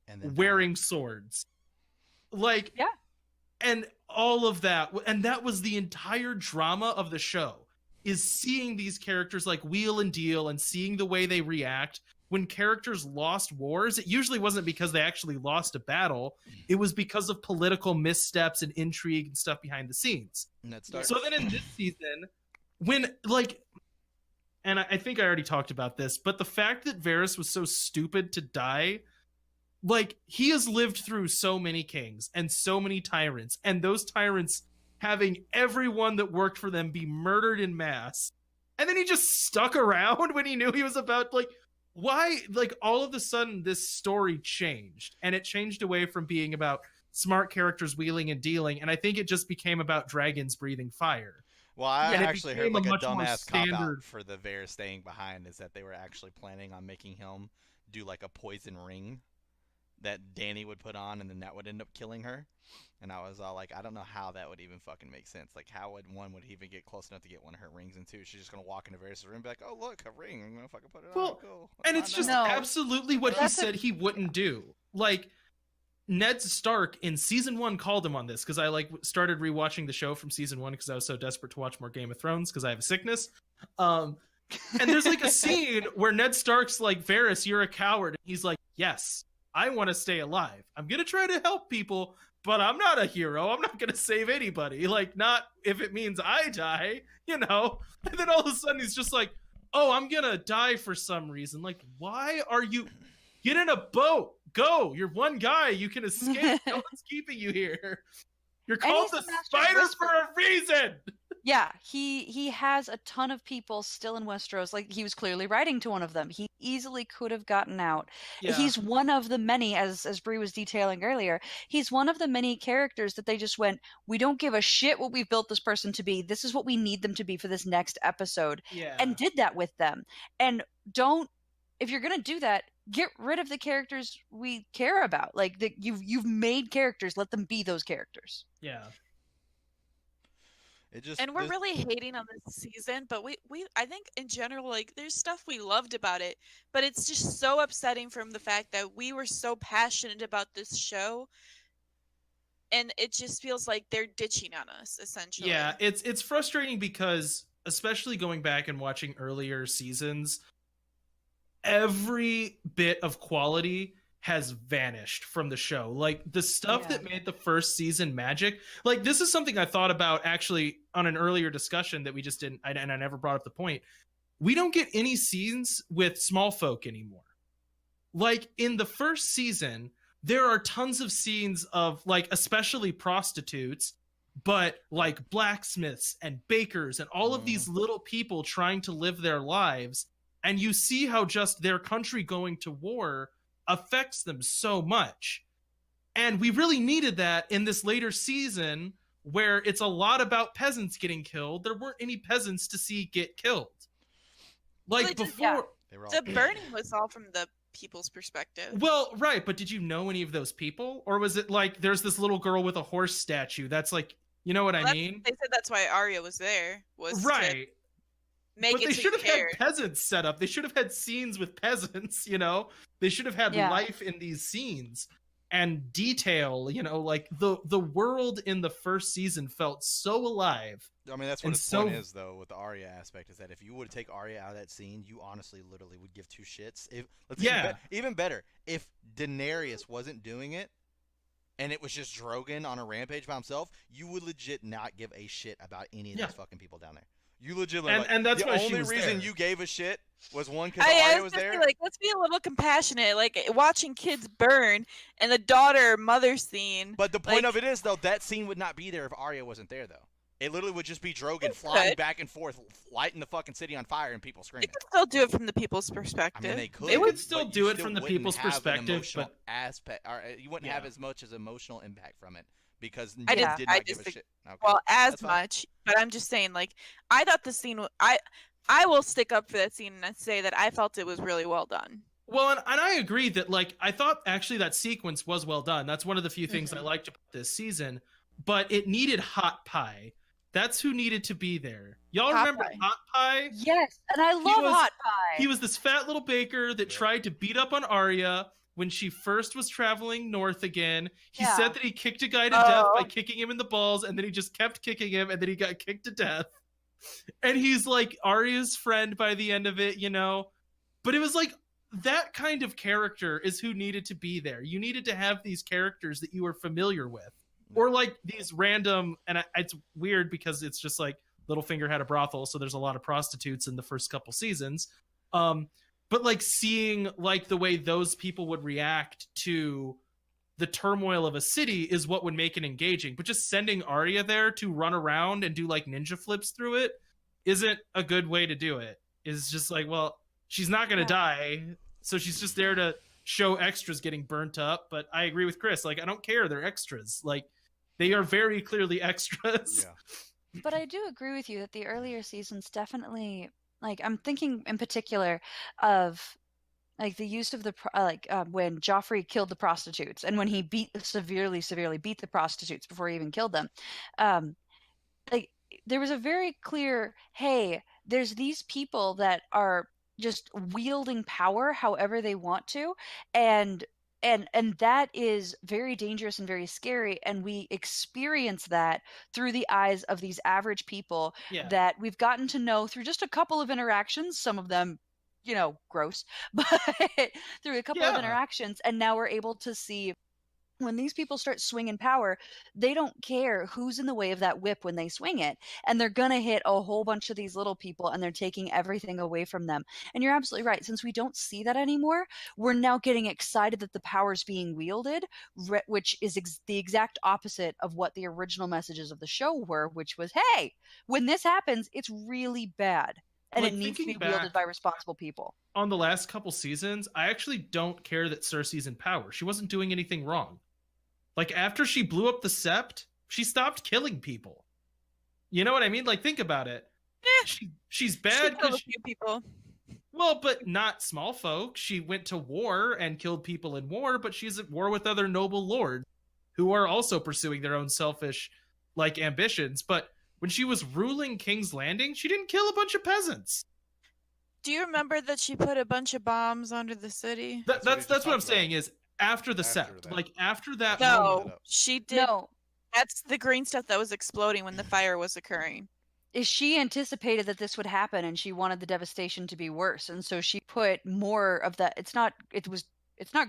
and then wearing swords. Like, Yeah. and all of that, and that was the entire drama of the show, is seeing these characters like wheel and deal and seeing the way they react. When characters lost wars, it usually wasn't because they actually lost a battle. It was because of political missteps and intrigue and stuff behind the scenes. Ned Stark. So then in this season, when like, and I think I already talked about this, but the fact that Varys was so stupid to die, like he has lived through so many kings and so many tyrants, and those tyrants having everyone that worked for them be murdered in mass, and then he just stuck around when he knew he was about like. Why, like, all of a sudden this story changed, and it changed away from being about smart characters wheeling and dealing, and I think it just became about dragons breathing fire. Well, I and it actually heard became like a a much more dumbass cop out standard- for the Varys staying behind is that they were actually planning on making him do like a poison ring that Dany would put on, and then that would end up killing her. And I was all like, I don't know how that would even fucking make sense. Like, how would he even get close enough to get one of her rings? And two, she's just gonna walk into Varys' room and be like, oh look, a ring. I'm gonna fucking put it on. Well, Cool. And Why it's just not? No. absolutely what he That's a- said he wouldn't do. Like, Ned Stark in season 1 called him on this, because I like started rewatching the show from season 1 because I was so desperate to watch more Game of Thrones because I have a sickness. And there's like a scene where Ned Stark's like, Varys, you're a coward. And he's like, yes, I want to stay alive. I'm going to try to help people, but I'm not a hero. I'm not going to save anybody. Like, not if it means I die, you know? And then all of a sudden he's just like, oh, I'm going to die for some reason. Like, why are you... Get in a boat. Go. You're one guy. You can escape. No one's keeping you here. You're called he's the the master spider whisperer. for a reason. Yeah, he has a ton of people still in Westeros. Like, he was clearly writing to one of them. He easily could have gotten out. Yeah. He's one of the many, as Bree was detailing earlier, he's one of the many characters that they just went, we don't give a shit what we've built this person to be. This is what we need them to be for this next episode. Yeah. And did that with them. And if you're gonna do that, get rid of the characters we care about. Like, you've made characters, let them be those characters. Yeah. And we're really hating on this season, but we I think in general, like, there's stuff we loved about it, but it's just so upsetting from the fact that we were so passionate about this show, and it just feels like they're ditching on us, essentially. Yeah, it's frustrating because, especially going back and watching earlier seasons, every bit of quality has vanished from the show. Like, the stuff that made the first season magic, like, this is something I thought about actually on an earlier discussion that we just didn't, and I never brought up the point. We don't get any scenes with small folk anymore. Like, in the first season, there are tons of scenes of, like, especially prostitutes, but like blacksmiths and bakers and all of these little people trying to live their lives. And you see how just their country going to war affects them so much. And we really needed that in this later season where it's a lot about peasants getting killed. There weren't any peasants to see get killed. Like, before... The burning was all from the people's perspective. Well, right, but did you know any of those people? Or was it like, there's this little girl with a horse statue? That's like, you know what I mean? They said that's why Arya was there. Right. But they should have had peasants set up. They should have had scenes with peasants, you know? They should have had life in these scenes and detail, you know, like the world in the first season felt so alive. I mean, that's what the point is, though, with the Arya aspect, is that if you would take Arya out of that scene, you honestly literally would give two shits. Even better, if Daenerys wasn't doing it, and it was just Drogon on a rampage by himself, you would legit not give a shit about any of these fucking people down there. You legitimately, and that's the why only reason you gave a shit was one, because Arya was there. Like, let's be a little compassionate. Like, watching kids burn and the daughter-mother scene. But the point of it is, though, that scene would not be there if Arya wasn't there, though. It literally would just be Drogon flying back and forth, lighting the fucking city on fire, and people screaming. They could still do it from the people's perspective. I mean, they could. They would still do it from the people's perspective, but you wouldn't have as much as emotional impact from it. Because I did not give a shit. Okay. Well, as much, but I'm just saying, like, I thought the scene. I will stick up for that scene and say that I felt it was really well done. Well, and I agree that, like, I thought actually that sequence was well done. That's one of the few things I liked about this season. But it needed Hot Pie. That's who needed to be there. Y'all remember Hot Pie? Yes, and I love Hot Pie. He was this fat little baker that tried to beat up on Arya when she first was traveling north again. He said that he kicked a guy to death by kicking him in the balls, and then he just kept kicking him, and then he got kicked to death. And he's like Arya's friend by the end of it, you know? But it was like, that kind of character is who needed to be there. You needed to have these characters that you were familiar with. Or like these random, and it's weird because it's just like Littlefinger had a brothel, so there's a lot of prostitutes in the first couple seasons. But like seeing like the way those people would react to the turmoil of a city is what would make it engaging. But just sending Arya there to run around and do like ninja flips through it isn't a good way to do it. It's just like, well, she's not going to die, so she's just there to show extras getting burnt up. But I agree with Chris. Like, I don't care. They're extras. Like, they are very clearly extras. Yeah. But I do agree with you that the earlier seasons definitely, like, I'm thinking in particular of like the use of the when Joffrey killed the prostitutes and when he severely beat the prostitutes before he even killed them. Like, there was a very clear, hey, there's these people that are just wielding power however they want to, and that is very dangerous and very scary, and we experience that through the eyes of these average people that we've gotten to know through just a couple of interactions, some of them, you know, gross, but through a couple of interactions, and now we're able to see when these people start swinging power, they don't care who's in the way of that whip when they swing it. And they're going to hit a whole bunch of these little people and they're taking everything away from them. And you're absolutely right. Since we don't see that anymore, we're now getting excited that the power's being wielded, which is the exact opposite of what the original messages of the show were, which was, hey, when this happens, it's really bad. And Like, it needs to be thinking wielded back by responsible people. on the last couple seasons, I actually don't care that Cersei's in power. She wasn't doing anything wrong. Like, after she blew up the Sept, she stopped killing people. You know what I mean? Like, think about it. She's She bad killed a because few people. well, but not small folk. She went to war and killed people in war, but she's at war with other noble lords who are also pursuing their own selfish, like, ambitions. But when she was ruling King's Landing, she didn't kill a bunch of peasants. Do you remember that she put a bunch of bombs under the city? That's what he That's just what I'm talked about. saying is after the After Sept. that. Like, after that No, moment. she did. No, That's the green stuff that was exploding when the fire was occurring. is she anticipated that this would happen and she wanted the devastation to be worse, and so she put more of that. It's not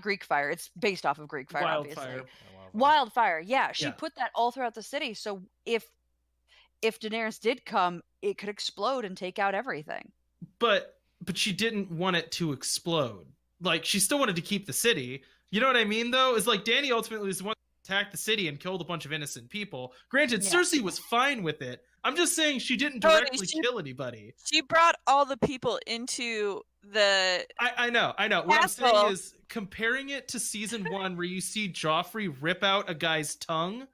Greek fire, it's based off of Greek fire, obviously. Wildfire. Wildfire, yeah, she Yeah. put that all throughout the city, so if Daenerys did come, it could explode and take out everything. But she didn't want it to explode. Like, she still wanted to keep the city. You know what I mean, though? Is like Dany ultimately was the one that attacked the city and killed a bunch of innocent people. Granted, Yeah. Cersei was fine with it. I'm just saying she didn't Tony, directly kill anybody. She brought all the people into the. I know. What I'm saying Asshole. is comparing it to season 1 where you see Joffrey rip out a guy's tongue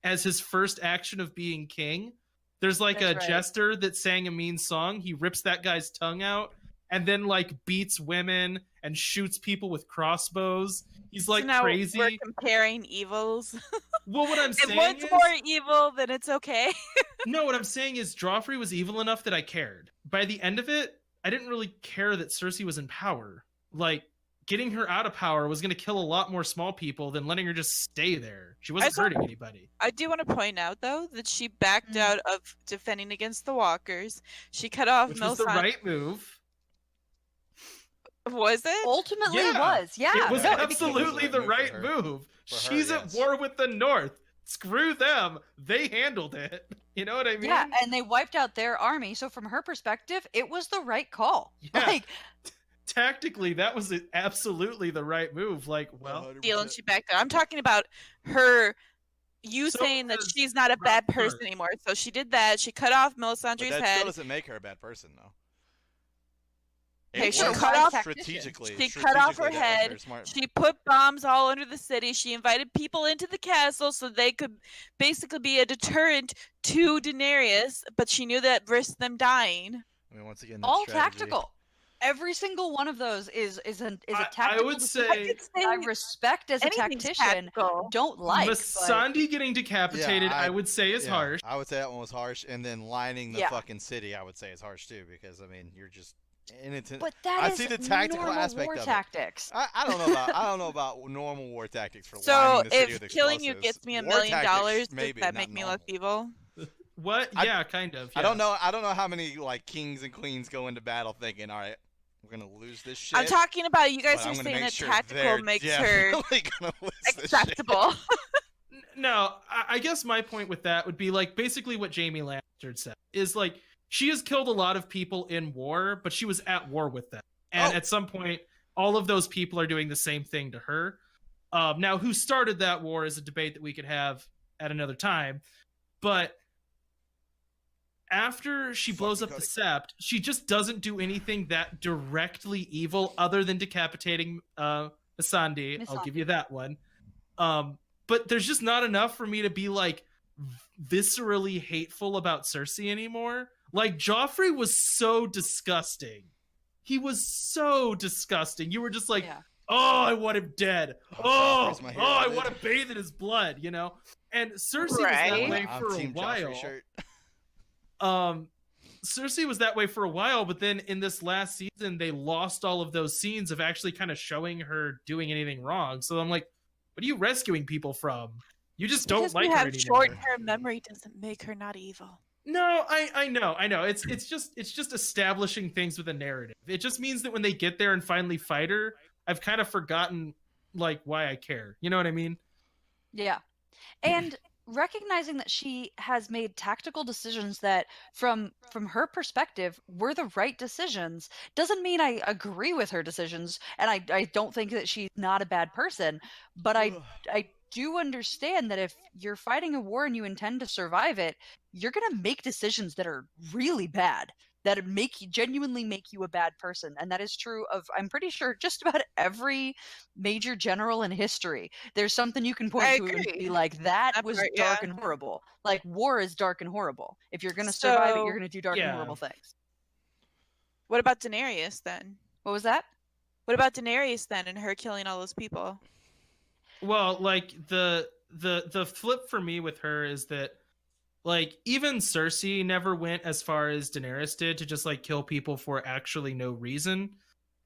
as his first action of being king. There's like That's a right. jester that sang a mean song. He rips that guy's tongue out and then like beats women and shoots people with crossbows. He's like so now crazy. We're comparing evils. Well, what I'm If saying one's is, more evil, then it's okay. no, what I'm saying is Joffrey was evil enough that I cared. By the end of it, I didn't really care that Cersei was in power. Like, getting her out of power was going to kill a lot more small people than letting her just stay there. She wasn't saw- hurting anybody. I do want to point out, though, that she backed Mm. out of defending against the walkers. She cut off Which was the Melisandre. right move. Was it? Ultimately, Yeah. it was. Yeah, It was no, absolutely the move for right her. move. For her, She's at yes. war with the North. Screw them. They handled it. You know what I mean? yeah, and they wiped out their army. So from her perspective, it was the right call. Yeah. Like, Tactically, that was absolutely the right move. Like, well, 100%. Deal and she backed out. I'm talking about her. You So saying that was she's not a bad Rob person Stark. anymore. So she did that. She cut off But Melisandre's that head. still doesn't make her a bad person, though. Okay, It she worked cut off- strategically. She cut off strategically, her that was head. very smart. She put bombs all under the city. She invited people into the castle so they could basically be a deterrent to Daenerys, but she knew that risked them dying. I mean, once again, that's all strategy. tactical. Every single one of those is a I tactical would decision say that I respect as a Anything's tactician. tactical. Don't like. but- Missandei getting decapitated, Yeah, I would say is Yeah, harsh. I would say that one was harsh, and then lining the Yeah. fucking city, I would say is harsh too, because I mean, you're just innocent. But that I is see the tactical normal aspect war of it. tactics. I don't know about normal war tactics for So lining the city if with killing you explosives. gets me $1 War million, tactics, does maybe, that not make me normal. less evil? What? I- Yeah, kind of. I don't yeah. know. I don't know how many like kings and queens go into battle thinking, all right, we're gonna lose this shit. I'm talking about you guys but are I'm gonna saying make that sure tactical they're makes her definitely gonna lose this shit. acceptable. No, I guess my point with that would be like basically what Jamie Lannister said is like she has killed a lot of people in war, but she was at war with them, and Oh. at some point, all of those people are doing the same thing to her. Now, who started that war is a debate that we could have at another time, but after she Fuck blows you, up the Cody. Sept, she just doesn't do anything that directly evil other than decapitating Missandei. I'll give you that one. But there's just not enough for me to be like viscerally hateful about Cersei anymore. Like Joffrey was so disgusting. He was so disgusting. You were just like, Yeah. oh, I want him dead. Oh, Oh, Joffrey's my hero, I dude. want to bathe in his blood, you know? And Cersei was that Right. way I'm for a Team while. Joffrey shirt. Cersei was that way for a while, but then in this last season, they lost all of those scenes of actually kind of showing her doing anything wrong. So I'm like, what are you rescuing people from? You just don't Because like we her have anymore. short-term memory doesn't make her not evil. No, I know. It's just establishing things with a narrative. It just means that when they get there and finally fight her, I've kind of forgotten like why I care. You know what I mean? Yeah. And recognizing that she has made tactical decisions that from her perspective were the right decisions doesn't mean I agree with her decisions, and I don't think that she's not a bad person, but I do understand that if you're fighting a war and you intend to survive it, you're going to make decisions that are really bad, that genuinely make you a bad person. And that is true of, I'm pretty sure, just about every major general in history. There's something you can point I to and agree. be like, that was part, dark yeah. and horrible. Like, war is dark and horrible. If you're going to survive it, So- you're going to do dark and Yeah. horrible things. What about Daenerys then? What was that? What about Daenerys then and her killing all those people? Well, like the flip for me with her is that, like, even Cersei never went as far as Daenerys did to just like kill people for actually no reason.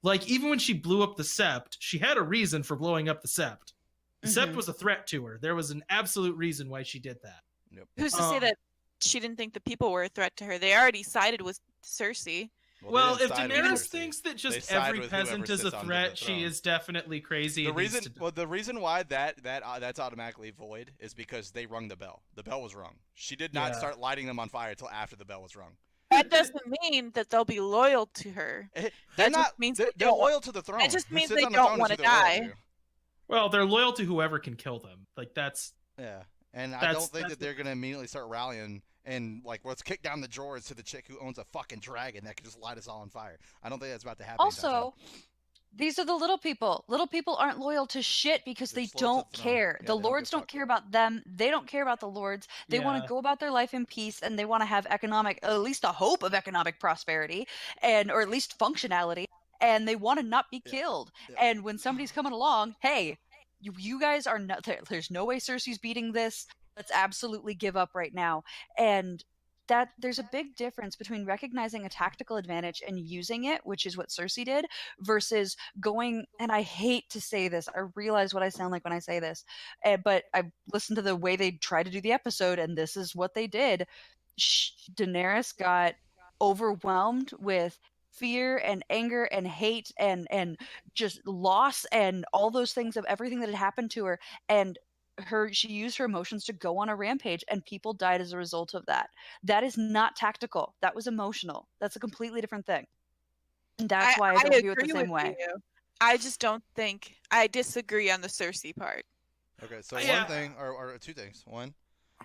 Like, even when she blew up the Sept, she had a reason for blowing up the Sept. The Sept Mhm. was a threat to her. There was an absolute reason why she did that. Who's to say Um, that she didn't think the people were a threat to her? They already sided with Cersei. Well, they if didn't side with Daenerys Cersei. thinks that They just side every with whoever peasant is a sits on the threat, she throne. is definitely crazy. The and needs reason, to- the reason why that's automatically void is because they rung the bell. The bell was rung. She did not Yeah. start lighting them on fire until after the bell was rung. That doesn't mean that they'll be loyal to her. They're That just not. means They're, they they're don't loyal to the throne. just Who means sits they on the don't throne is wanna who they're loyal die. to. well, they're loyal to whoever can kill them. Like, that's Yeah, and I That's- don't think that's that they're gonna immediately start rallying and like, let's kick down the drawers to the chick who owns a fucking dragon that could just light us all on fire. I don't think that's about to happen. anytime Also, these are the little people. Little people aren't loyal to shit because They're they just loyal to don't the throne. care. Yeah, The they don't lords give a don't fuck. care about them. They don't care about the lords. They want Yeah. to go about their life in peace, and they want to have economic, at least a hope of economic prosperity, and or at least functionality. And they want to not be Yeah. killed. Yeah. And when somebody's coming along, hey, you guys are not. There's no way Cersei's beating this. Let's absolutely give up right now. And that there's a big difference between recognizing a tactical advantage and using it, which is what Cersei did, versus going, and I hate to say this, I realize what I sound like when I say this, but I listened to the way they tried to do the episode, and this is what they did. Daenerys got overwhelmed with fear and anger and hate and just loss and all those things of everything that had happened to her, and she used her emotions to go on a rampage, and people died as a result of that. That is not tactical. That was emotional. That's a completely different thing. And that's why I don't view it the agree same with way. you. I just don't think I disagree on the Cersei part. Okay, so Yeah. one thing, or two things. One,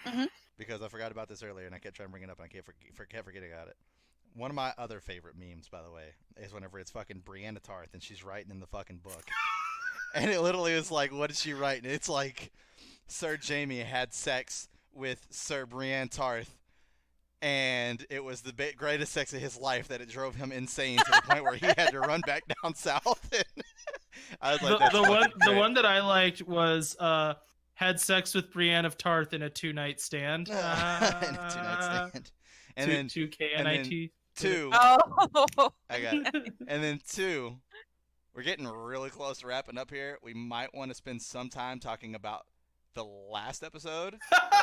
Mhm. because I forgot about this earlier and I kept trying to bring it up and I kept forgetting about it. One of my other favorite memes, by the way, is whenever it's fucking Brienne of Tarth and she's writing in the fucking book. And it literally is like, what is she writing? It's like, Sir Jaime had sex with Sir Brienne Tarth, and it was the greatest sex of his life that it drove him insane to the point where he had to run back down south. I was like, that's the fucking great. one that I liked was had sex with Brienne of Tarth in a 2-night stand. In a 2-night stand. And then 2KNIT. two, Oh, I got it. And then two, we're getting really close to wrapping up here. We might want to spend some time talking about the last episode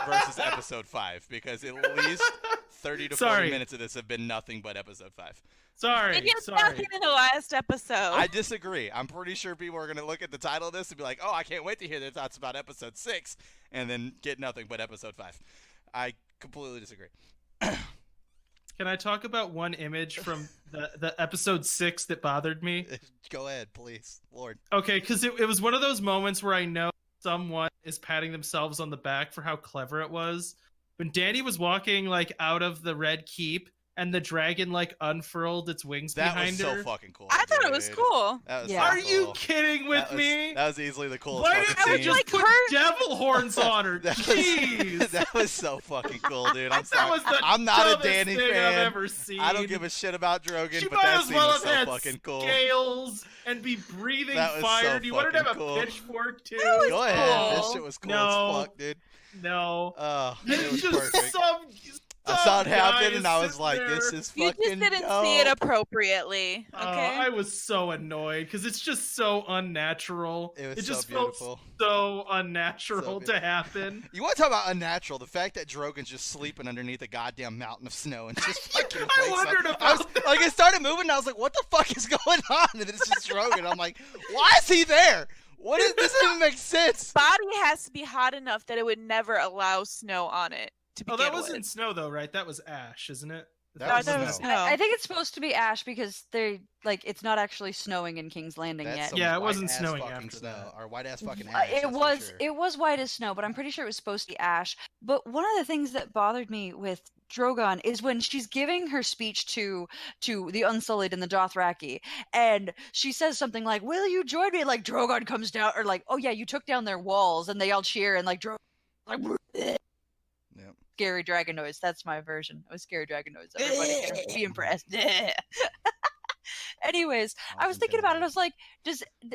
versus episode 5, because at least 30 to 40 Sorry. minutes of this have been nothing but episode 5. Sorry, they get sorry. nothing in the last episode. I disagree. I'm pretty sure people are going to look at the title of this and be like, oh, I can't wait to hear their thoughts about episode 6, and then get nothing but episode 5. I completely disagree. Can I talk about one image from the episode 6 that bothered me? Go ahead, please. Lord. Okay, because it was one of those moments where I know someone is patting themselves on the back for how clever it was. When Dany was walking like out of the Red Keep and the dragon like unfurled its wings That behind was so her. fucking cool. I thought it was dude. cool. That was Yeah. so Are you cool. kidding with That was- me? That was easily the coolest Why fucking didn't they scene. just Like put her- devil horns on her? That was, Jeez. that was so fucking cool, dude. I'm That sorry. was the I'm not a dumbest Danny thing fan. I've ever seen. I don't give a shit about Drogon, She but might that as scene well was have so had fucking cool. scales and be breathing That was fire. so Do you want her to have a fucking cool. pitchfork too? Go ahead. This cool. shit was cool No. as fuck, dude. No. Oh, it It's was just perfect. some I saw it guy happen, is and I was sitting like, there. "This is You fucking just didn't dope." see it appropriately. Okay. I was so annoyed because it's just so unnatural. It was just so felt beautiful. so unnatural So to beautiful. happen. You want to talk about unnatural? The fact that Drogon's just sleeping underneath a goddamn mountain of snow and just fucking wakes I wondered up. about Like, it started moving, and I was like, "What the fuck is going on?" And then it's just Drogon. I'm like, "Why is he there? What is this? Doesn't make sense. Body has to be hot enough that it would never allow snow on it to Oh, begin that wasn't with. snow though, right? That was ash, isn't it? That was That was snow. snow. I think it's supposed to be ash because they like it's not actually snowing in King's Landing That's yet. some Yeah, it wasn't white-ass snowing fucking after snow, that. or white ass fucking ash. It that's for was sure. it was white as snow, but I'm pretty sure it was supposed to be ash. But one of the things that bothered me with Drogon is when she's giving her speech to the Unsullied and the Dothraki, and she says something like, "Will you join me?" Like Drogon comes down, or like, "Oh yeah, you took down their walls," and they all cheer, and like Drogon, like, Yep. scary dragon noise. That's my version. It was scary dragon noise. Everybody can be impressed. Anyways, I was thinking about it. I was like,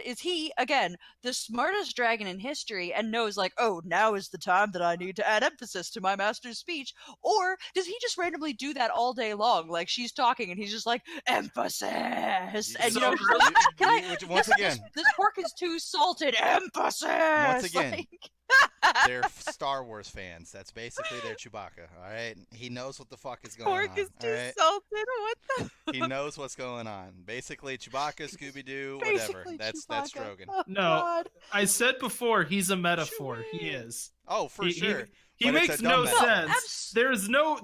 is he again the smartest dragon in history and knows like, oh, now is the time that I need to add emphasis to my master's speech, or does he just randomly do that all day long? Like she's talking and he's just like emphasis, and So she's like, can I? which, once again, This pork is too salted. Emphasis. Once again, Like- they're Star Wars fans. That's basically their Chewbacca. All right, he knows what the fuck is going Pork on. is too all right? salted. What the? He knows what's going on. Basically, Chewbacca, Scooby Doo, whatever. Basically That's Chewbacca. Drogon. Oh, No. God. I said before, he's a metaphor. He is. Oh, for He- sure. He But it's makes a no dumb metaphor. sense. abs-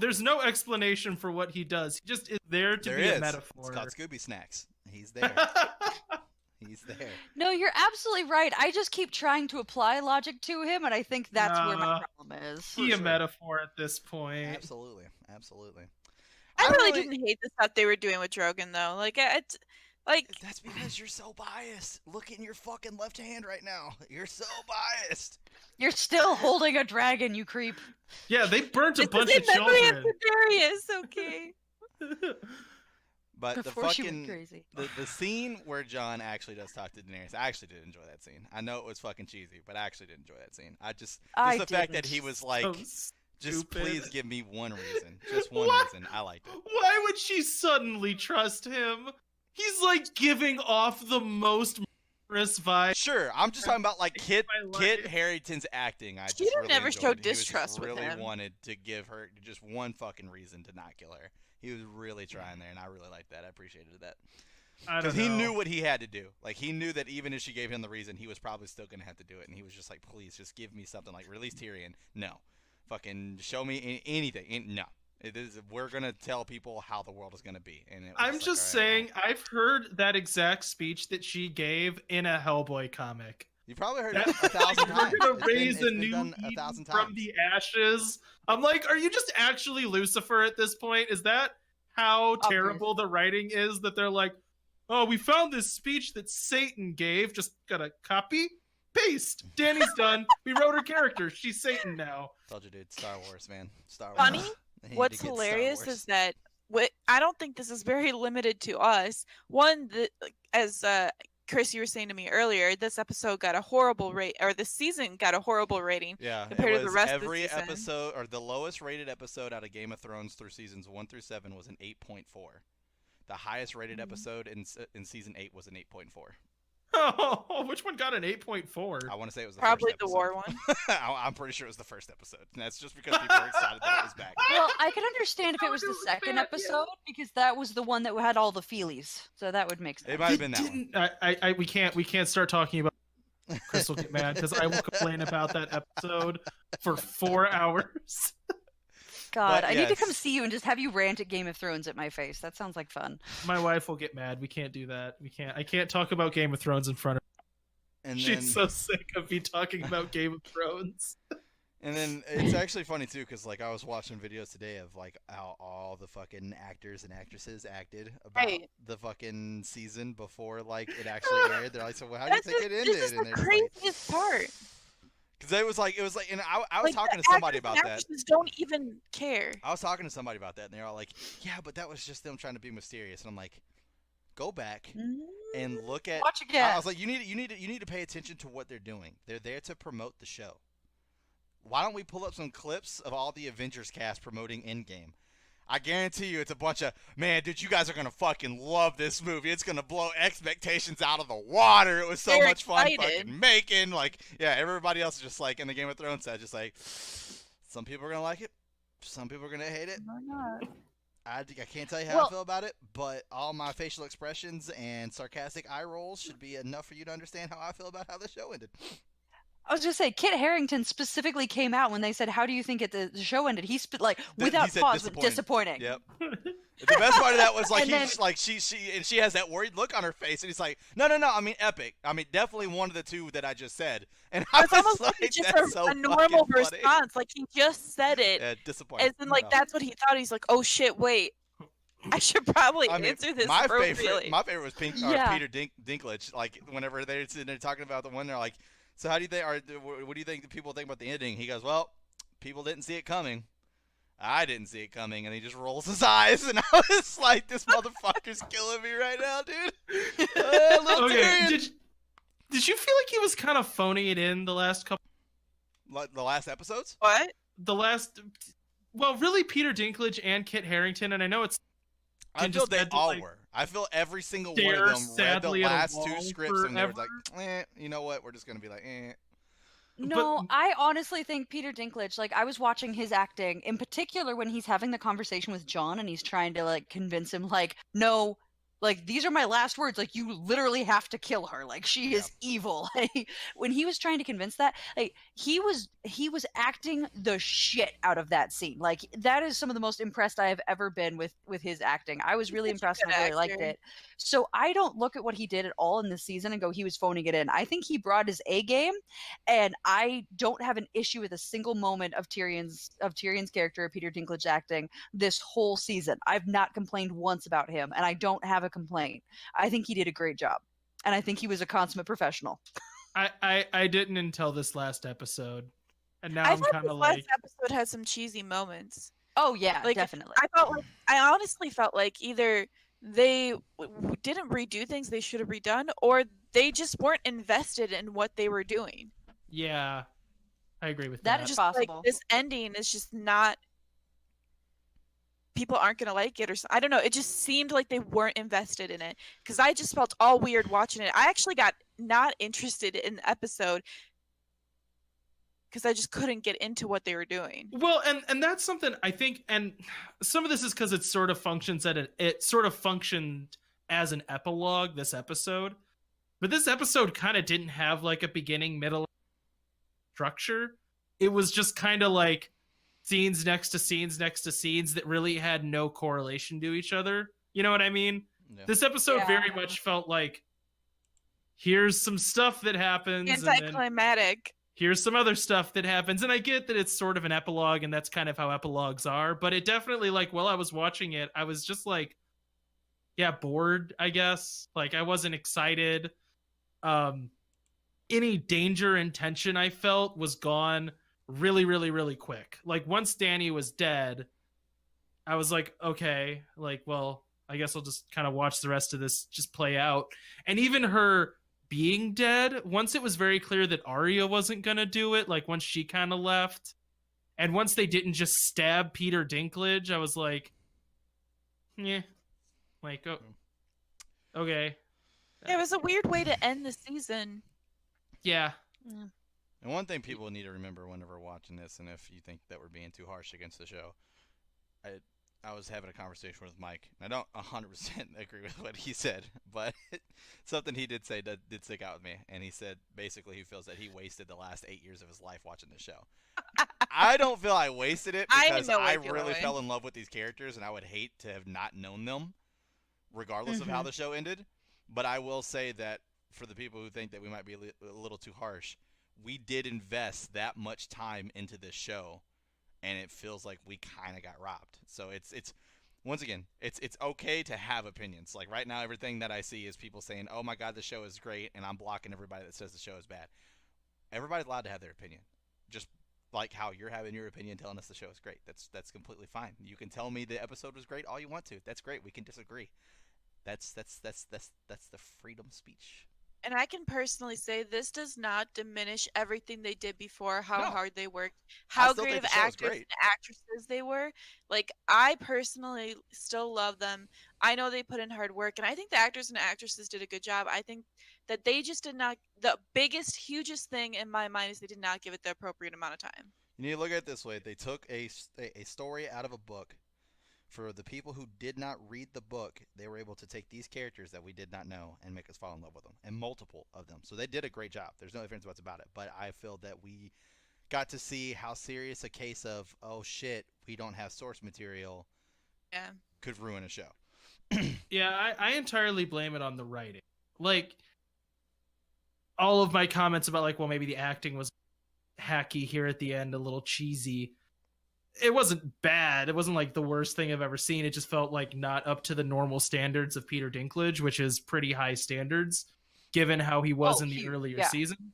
There's no explanation for what he does. He just is there to There be is. a metaphor. It's called Scooby Snacks. He's there. He's there. No, you're absolutely right. I just keep trying to apply logic to him, and I think that's where my Nah. problem is. He a sure. metaphor at this point. Absolutely. Absolutely. I I really really- didn't hate the stuff they were doing with Drogon though. Like That's because you're so biased. Look in your fucking left hand right now. You're so biased. You're still holding a dragon, you creep. Yeah, they burnt a this bunch is of in memory of children. Darius. Okay. But the Before she went fucking crazy. the scene where John actually does talk to Daenerys, I actually did enjoy that scene. I know it was fucking cheesy, but I actually did enjoy that scene. Just I the fact that didn't. he was like, So just stupid. please give me one reason, just one What? reason. I liked it. Why would she suddenly trust him? He's like giving off the most murderous vibe. Sure, I'm just talking about like Kit my Kit life. Harrington's acting. I just She really never enjoyed. showed He was just distrust with really him. wanted to give her just one fucking reason to not kill her. He was really trying there, and I really liked that. I appreciated that. I don't Because he know. knew what he had to do. Like, he knew that even if she gave him the reason, he was probably still going to have to do it. And he was just like, please, just give me something. Like, release Tyrion. No. Fucking show me anything. No. We're going to tell people how the world is going to be. And it was I'm like, just all right, saying, I've heard that exact speech that she gave in a Hellboy comic. You probably heard it That- 1,000 times. We're gonna It's been- raise it's a been new done Eden 1,000 from times. the ashes. I'm like, are you just actually Lucifer at this point? Is that how Obvious. terrible the writing is that they're like, oh, we found this speech that Satan gave. Just gotta copy, paste. Danny's done. We wrote her character. She's Satan now. Told you, dude. Star Wars, man. Star Wars. Funny, They need to What's get Star hilarious Wars. is that I don't think this is very limited to us. One, as Chris, you were saying to me earlier, this episode got a horrible rate, or this season got a horrible rating. Yeah, compared it to was the rest of the every season. episode, or the lowest rated episode out of Game of Thrones through seasons 1 through 7 was an 8.4. The highest rated Mhm. episode in season 8 was an 8.4. Oh, which one got an 8.4? I want to say it was the Probably first the episode. war one. I'm pretty sure it was the first episode. And that's just because people were excited that it was back. Well, I could understand if it was the It was second bad, yeah. episode because that was the one that had all the feelies. So that would make sense. It might have been that one. didn't. We can't start talking about. Chris will get mad because I will complain about that episode for 4 hours. God, But I need to yes. come see you and just have you rant at Game of Thrones at my face. That sounds like fun. My wife will get mad. We can't do that. We can't. I can't talk about Game of Thrones in front of her. And She's then, so sick of me talking about Game of Thrones. and then it's actually funny too, because like I was watching videos today of like how all the fucking actors and actresses acted about Right. the fucking season before like it actually aired. They're like, so how do you This think is, it ended? this is And the they're just like, craziest part. because it was like, and I was Like, talking the to somebody actors about and that. actresses don't even care. I was talking to somebody about that, and they're all like, "Yeah, but that was just them trying to be mysterious." And I'm like, "Go back and look at." Watch I again. was like, "You need to pay attention to what they're doing. They're there to promote the show. Why don't we pull up some clips of all the Avengers cast promoting Endgame? I guarantee you, it's a bunch of man, dude. You guys are gonna fucking love this movie. It's gonna blow expectations out of the water. It was so They're much fun excited. fucking making. Like, yeah, everybody else is just like in the Game of Thrones side, just like some people are gonna like it, some people are gonna hate it. Why not? I can't tell you how I Well- feel about it, but all my facial expressions and sarcastic eye rolls should be enough for you to understand how I feel about how the show ended. I was just saying, Kit Harington specifically came out when they said, "How do you think the show ended?" He without said pause, with disappointing. Yep. The best part of that was like And then- she has that worried look on her face, and he's like, no, I mean epic. I mean definitely one of the two that I just said, and I It's was almost like, like just that's so a normal fucking funny. response. Like he just said it, Yeah, disappointing. and then like No. that's what he thought. He's like, "Oh shit, wait, I should probably I mean, answer this my appropriately." favorite was Yeah. Peter Dinklage. Like whenever they're sitting there talking about the one, they're like, "So how do you think? What do you think the people think about the ending?" He goes, "Well, people didn't see it coming. I didn't see it coming," and he just rolls his eyes, and I was like, "This motherfucker's killing me right now, dude." Little Okay, Tyrion. did you feel like he was kind of phoning it in the last couple? Like the last episodes? What? Well, really, Peter Dinklage and Kit Harington, and I know it's. I And feel just they had to, all like, were. I feel every single one stare of them read the sadly at a last two wall scripts, and they were forever. like, you know what? We're just gonna be like, eh. No, I honestly think Peter Dinklage, like I was watching his acting, in particular when he's having the conversation with John and he's trying to like convince him like, no, like these are my last words, like you literally have to kill her. Like she is evil. When he was trying to convince that, like he was acting the shit out of that scene. Like that is some of the most impressed I have ever been with his acting. I was really He's such a impressed and good I really liked actor. it. So I don't look at what he did at all in this season and go he was phoning it in. I think he brought his A game, and I don't have an issue with a single moment of Tyrion's character, Peter Dinklage acting this whole season. I've not complained once about him, and I don't have a complaint. I think he did a great job, and I think he was a consummate professional. I didn't until this last episode, and now I I'm thought kind this of last like. episode had some cheesy moments. Oh yeah, Like, definitely. I honestly felt like either they didn't redo things they should have redone, or they just weren't invested in what they were doing. Yeah, I agree with That that. is Just possible. like this ending is just not. People aren't gonna like it, or I don't know. It just seemed like they weren't invested in it because I just felt all weird watching it. I actually got not interested in the episode because I just couldn't get into what they were doing. Well, and that's something I think, and some of this is because it sort of functions it sort of functioned as an epilogue, this episode, but this episode kind of didn't have like a beginning, middle structure. It was just kind of like scenes next to scenes next to scenes that really had no correlation to each other. You know what I mean? Yeah. This episode Yeah. very much felt like here's some stuff that happens, and then Anticlimactic. here's some other stuff that happens. And I get that it's sort of an epilogue, and that's kind of how epilogues are, but it definitely, like, while I was watching it, I was just like, yeah, bored, I guess. Like, I wasn't excited. Any danger and tension I felt was gone really, really, really quick. Like, once Dany was dead, I was like, okay, like, well, I guess I'll just kind of watch the rest of this just play out. And even her being dead, once it was very clear that Arya wasn't gonna do it, like once she kind of left, and once they didn't just stab Peter Dinklage, I was like, yeah, like, oh, okay, Yeah, it was a weird way to end the season. yeah, And one thing people need to remember whenever watching this, and if you think that we're being too harsh against the show, I was having a conversation with Mike, and I don't 100% agree with what he said, but something he did say did stick out with me, and he said basically he feels that he wasted the last 8 years of his life watching this show. I don't feel I wasted it I because know I what you're really doing. fell in love with these characters, and I would hate to have not known them, regardless of how the show ended. But I will say that for the people who think that we might be a little too harsh, we did invest that much time into this show, and it feels like we kind of got robbed. So it's once again, it's okay to have opinions. Like right now, everything that I see is people saying, "Oh my God, the show is great," and I'm blocking everybody that says the show is bad. Everybody's allowed to have their opinion, just like how you're having your opinion, telling us the show is great. That's completely fine. You can tell me the episode was great all you want to. That's great. We can disagree. That's the freedom of speech. And I can personally say this does not diminish everything they did before, how No. hard they worked, how still great think of the show is actors great. and actresses they were. Like, I personally still love them. I know they put in hard work, and I think the actors and actresses did a good job. I think that they just did not, the biggest, hugest thing in my mind is they did not give it the appropriate amount of time. You need to look at it this way. They took a story out of a book, for the people who did not read the book, they were able to take these characters that we did not know and make us fall in love with them, and multiple of them. So they did a great job. There's no difference about it. But I feel that we got to see how serious a case of, oh shit, we don't have source material Yeah. could ruin a show. Yeah, I entirely blame it on the writing. Like, all of my comments about, like, well, maybe the acting was hacky here at the end, a little cheesy. It wasn't bad. It wasn't, like, the worst thing I've ever seen. It just felt like not up to the normal standards of Peter Dinklage, which is pretty high standards, given how he was in the earlier season.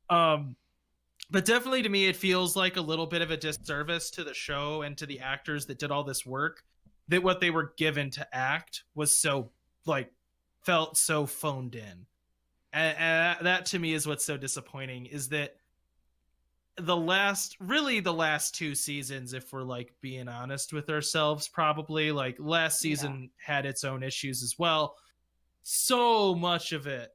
But definitely to me, it feels like a little bit of a disservice to the show and to the actors that did all this work, that what they were given to act was so, like, felt so phoned in. And that to me is what's so disappointing, is that the last 2 seasons, if we're, like, being honest with ourselves, probably, like, last season had its own issues as well. So much of it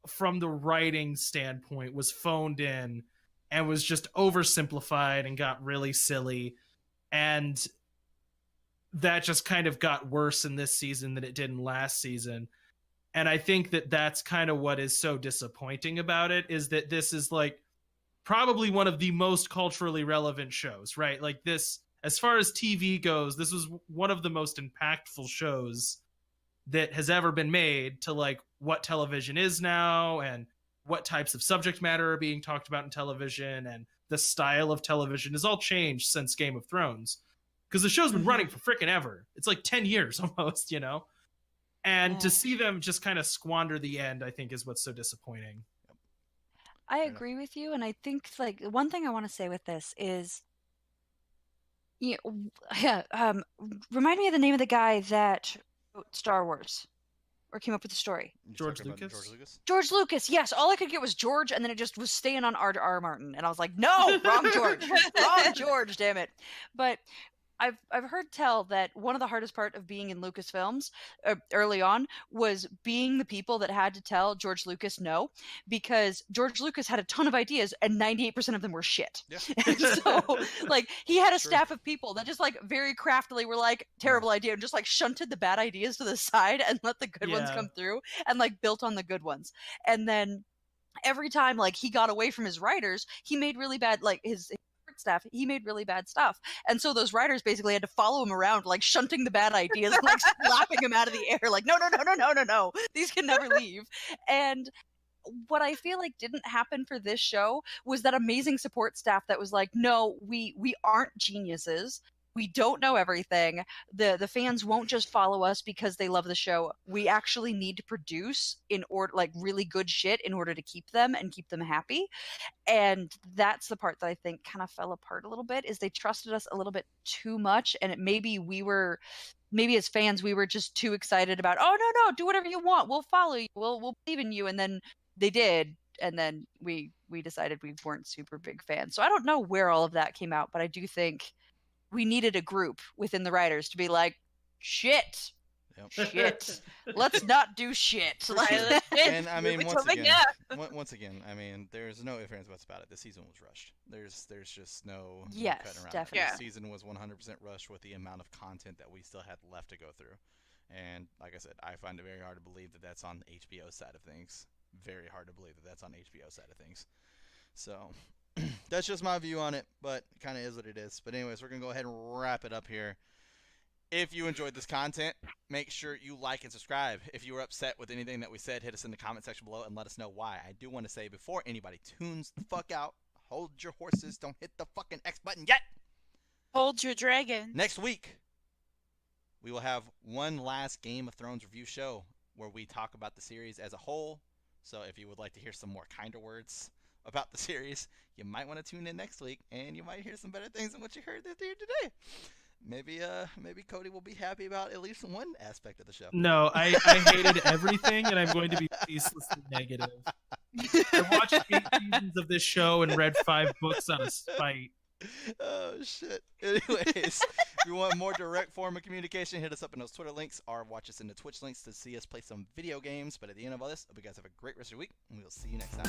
from the writing standpoint was phoned in and was just oversimplified and got really silly. And that just kind of got worse in this season than it did in last season. And I think that that's kind of what is so disappointing about it, is that this is, like, probably one of the most culturally relevant shows, right? Like, this, as far as TV goes, this was one of the most impactful shows that has ever been made to, like, what television is now and what types of subject matter are being talked about in television, and the style of television has all changed since Game of Thrones, because the show's been running for freaking ever. It's like 10 years almost, you know? And to see them just kind of squander the end, I think, is what's so disappointing. I agree with you, and I think, like, one thing I want to say with this is, remind me of the name of the guy that wrote Star Wars or came up with the story. George Lucas? George Lucas, yes. All I could get was George, and then it just was staying on R. Martin, and I was like, no, wrong George, wrong George, damn it. But I've heard tell that one of the hardest part of being in Lucasfilms early on was being the people that had to tell George Lucas no, because George Lucas had a ton of ideas and 98% of them were shit. Yeah. And so, like, he had a staff of people that just, like, very craftily were like, terrible idea, and just, like, shunted the bad ideas to the side and let the good ones come through, and, like, built on the good ones. And then every time, like, he got away from his writers, he made really bad, like, his staff, he made really bad stuff, and so those writers basically had to follow him around, like, shunting the bad ideas and, like, slapping him out of the air, like, no, these can never leave. And what I feel like didn't happen for this show was that amazing support staff that was like, no, we aren't geniuses. We don't know everything. The fans won't just follow us because they love the show. We actually need to produce in order, like, really good shit in order to keep them and keep them happy. And that's the part that I think kind of fell apart a little bit, is they trusted us a little bit too much. And maybe as fans, we were just too excited about, oh, no, do whatever you want. We'll follow you. We'll believe in you. And then they did. And then we decided we weren't super big fans. So I don't know where all of that came out, but I do think we needed a group within the writers to be like, shit, let's not do shit. And I mean, once again, I mean, there's no ifs, ands, buts about it. The season was rushed. There's just no cutting around definitely. it. The season was 100% rushed with the amount of content that we still had left to go through. And like I said, I find it very hard to believe that that's on the HBO side of things. Very hard to believe that that's on HBO side of things. So that's just my view on it, but it kind of is what it is. But anyways, we're going to go ahead and wrap it up here. If you enjoyed this content, make sure you like and subscribe. If you were upset with anything that we said, hit us in the comment section below and let us know why. I do want to say, before anybody tunes the fuck out, hold your horses. Don't hit the fucking X button yet. Hold your dragon. Next week, we will have one last Game of Thrones review show where we talk about the series as a whole. So if you would like to hear some more kinder words about the series, you might want to tune in next week, and you might hear some better things than what you heard here today. Maybe Cody will be happy about at least one aspect of the show. No, I hated everything, and I'm going to be ceaselessly negative. I watched 8 seasons of this show and read 5 books on a spite. Oh shit. Anyways, if you want more direct form of communication, hit us up in those Twitter links or watch us in the Twitch links to see us play some video games. But at the end of all this, I hope you guys have a great rest of your week, and we'll see you next time.